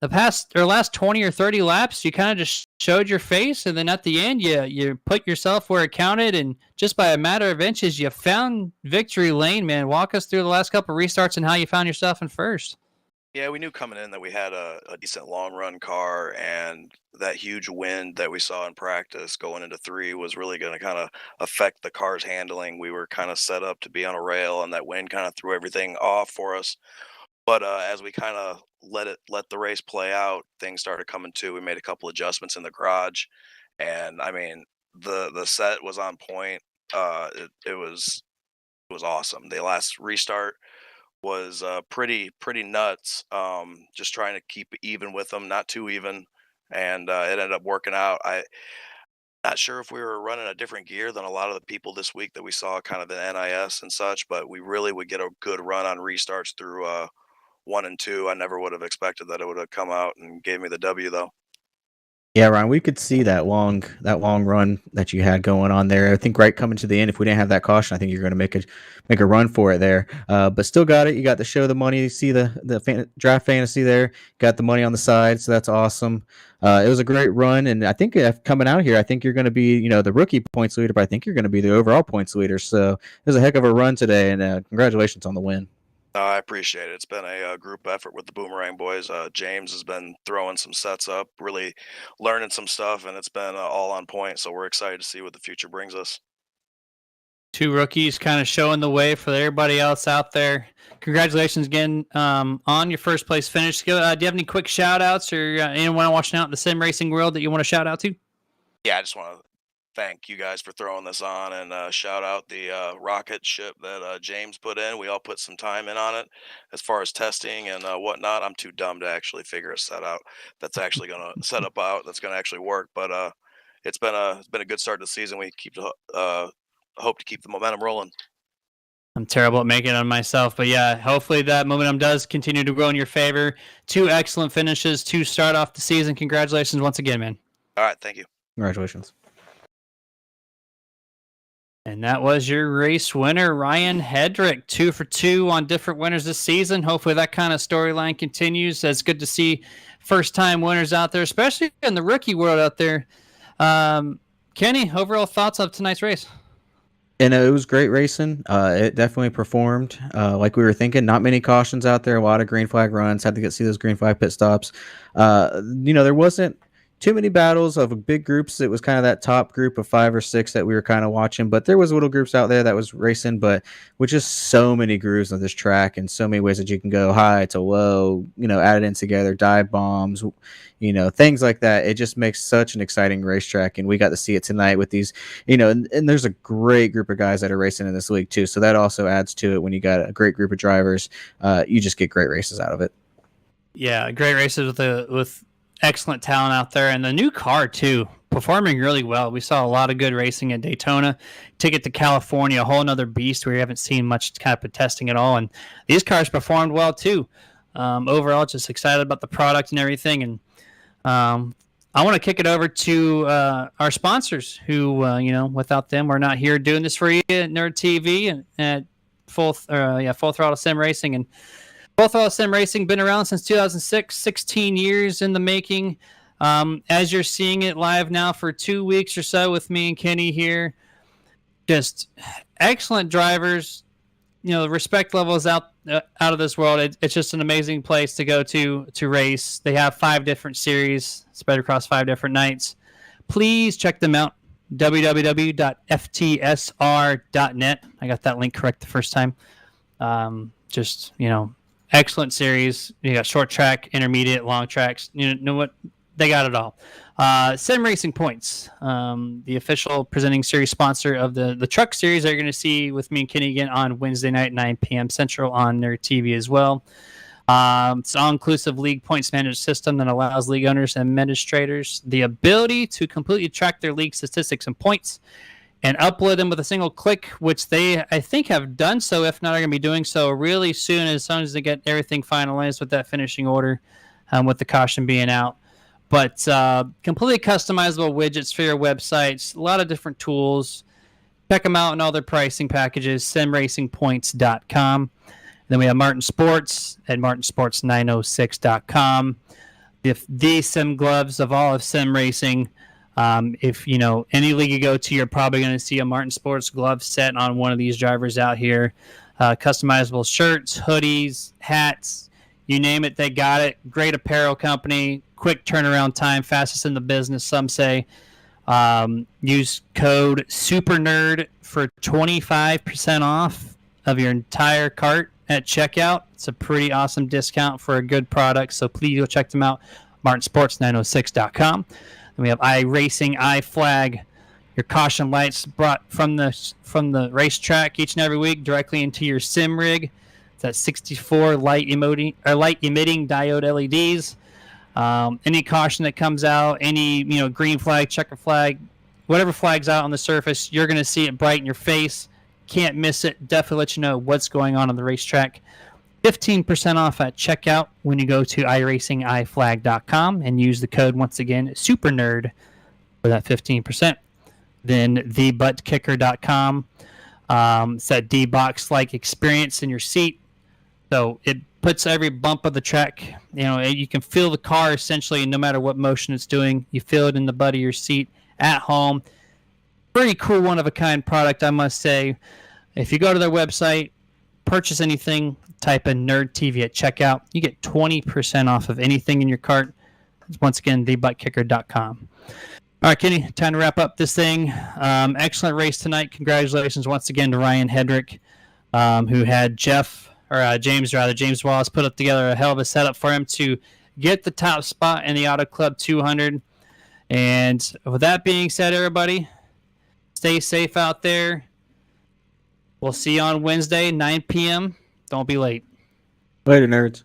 the last 20 or 30 laps, you kind of just showed your face, and then at the end, you put yourself where it counted, and just by a matter of inches, you found victory lane, man. Walk us through the last couple of restarts and how you found yourself in first. Yeah, we knew coming in that we had a decent long run car, and that huge wind that we saw in practice going into 3 was really going to kind of affect the car's handling. We were kind of set up to be on a rail, and that wind kind of threw everything off for us. But as we kind of let the race play out, things started coming to. We made a couple adjustments in the garage, and I mean the set was on point. It was awesome. The last restart was pretty nuts. Just trying to keep even with them, not too even, and it ended up working out. I not sure if we were running a different gear than a lot of the people this week that we saw kind of in NIS and such, but we really would get a good run on restarts through 1 and 2. I never would have expected that it would have come out and gave me the W though. Yeah, Ryan, we could see that long run that you had going on there. I think right coming to the end, if we didn't have that caution, I think you're going to make a run for it there. But still got it. You got to show the money. You see the draft fantasy there. Got the money on the side, so that's awesome. It was a great run, and I think coming out here, I think you're going to be the rookie points leader, but I think you're going to be the overall points leader. So it was a heck of a run today, and congratulations on the win. I appreciate it. It's been a group effort with the Boomerang boys. James has been throwing some sets up, really learning some stuff, and it's been all on point. So we're excited to see what the future brings us. 2 rookies kind of showing the way for everybody else out there. Congratulations again on your first place finish. Do you have any quick shout outs or anyone watching out in the sim racing world that you want to shout out to? Yeah, I just want to thank you guys for throwing this on, and shout out the rocket ship that James put in. We all put some time in on it as far as testing and whatnot. I'm too dumb to actually figure a set out that's actually going to set up out that's going to actually work. But it's been a good start to the season. We hope to keep the momentum rolling. I'm terrible at making it on myself, but yeah, hopefully that momentum does continue to grow in your favor. 2 excellent finishes to start off the season. Congratulations once again, man. All right, thank you. Congratulations. And that was your race winner, Ryan Hedrick. 2 for 2 on different winners this season. Hopefully that kind of storyline continues. It's good to see first-time winners out there, especially in the rookie world out there. Kenny, overall thoughts of tonight's race? And it was great racing. It definitely performed like we were thinking. Not many cautions out there. A lot of green flag runs. Had to see those green flag pit stops. There wasn't too many battles of big groups. It was kind of that top group of 5 or 6 that we were kind of watching. But there was little groups out there that was racing. But with just so many grooves on this track and so many ways that you can go high to low, added in together, dive bombs, things like that. It just makes such an exciting racetrack. And we got to see it tonight with these, and there's a great group of guys that are racing in this league too. So that also adds to it when you got a great group of drivers. You just get great races out of it. Yeah, great races with excellent talent out there, and the new car too, performing really well. We saw a lot of good racing at Daytona. Ticket to California, a whole nother beast where you haven't seen much kind of testing at all, and these cars performed well too. Overall, just excited about the product and everything, and I want to kick it over to our sponsors who, without them, we're not here doing this for you at Nerd TV and at Full Throttle Sim Racing. And Full Throttle Sim Racing been around since 2006, 16 years in the making. As you're seeing it live now for 2 weeks or so with me and Kenny here, just excellent drivers. The respect level is out of this world. It's just an amazing place to go to race. They have 5 different series spread across 5 different nights. Please check them out. www.ftsr.net. I got that link correct the first time. Excellent series. You got short track, intermediate, long tracks. You know what? They got it all. Sim Racing Points, the official presenting series sponsor of the truck series that you're going to see with me and Kenny again on Wednesday night, 9 p.m. Central on Nerd TV as well. It's an all-inclusive league points management system that allows league owners and administrators the ability to completely track their league statistics and points and upload them with a single click, which they, I think, have done so, if not are going to be doing so really soon, as soon as they get everything finalized with that finishing order, with the caution being out. But completely customizable widgets for your websites, a lot of different tools. Check them out in all their pricing packages, simracingpoints.com. Then we have Martin Sports at martinsports906.com. The sim gloves of all of sim racing. If any league you go to, you're probably going to see a Martin Sports glove set on one of these drivers out here. Customizable shirts, hoodies, hats, you name it, they got it. Great apparel company, quick turnaround time, fastest in the business, some say. Use code SUPERNERD for 25% off of your entire cart at checkout. It's a pretty awesome discount for a good product, so please go check them out. martinsports906.com. And we have iRacing, iFlag, your caution lights brought from the racetrack each and every week directly into your sim rig. It's at 64 light emitting diode LEDs. Any caution that comes out, any green flag, checker flag, whatever flag's out on the surface, you're going to see it bright in your face. Can't miss it. Definitely let you know what's going on the racetrack. 15% off at checkout when you go to iRacingIFlag.com and use the code, once again, SUPERNERD for that 15%. Then thebuttkicker.com. It's that D-box-like experience in your seat. So it puts every bump of the track, you can feel the car essentially no matter what motion it's doing. You feel it in the butt of your seat at home. Pretty cool, one-of-a-kind product, I must say. If you go to their website, purchase anything, type in Nerd TV at checkout, you get 20% off of anything in your cart. Once again, thebuttkicker.com. All right, Kenny, time to wrap up this thing. Excellent race tonight. Congratulations once again to Ryan Hedrick, who had James Wallace put up together a hell of a setup for him to get the top spot in the Auto Club 200. And with that being said, everybody, stay safe out there. We'll see you on Wednesday, 9 p.m. Don't be late. Later, nerds.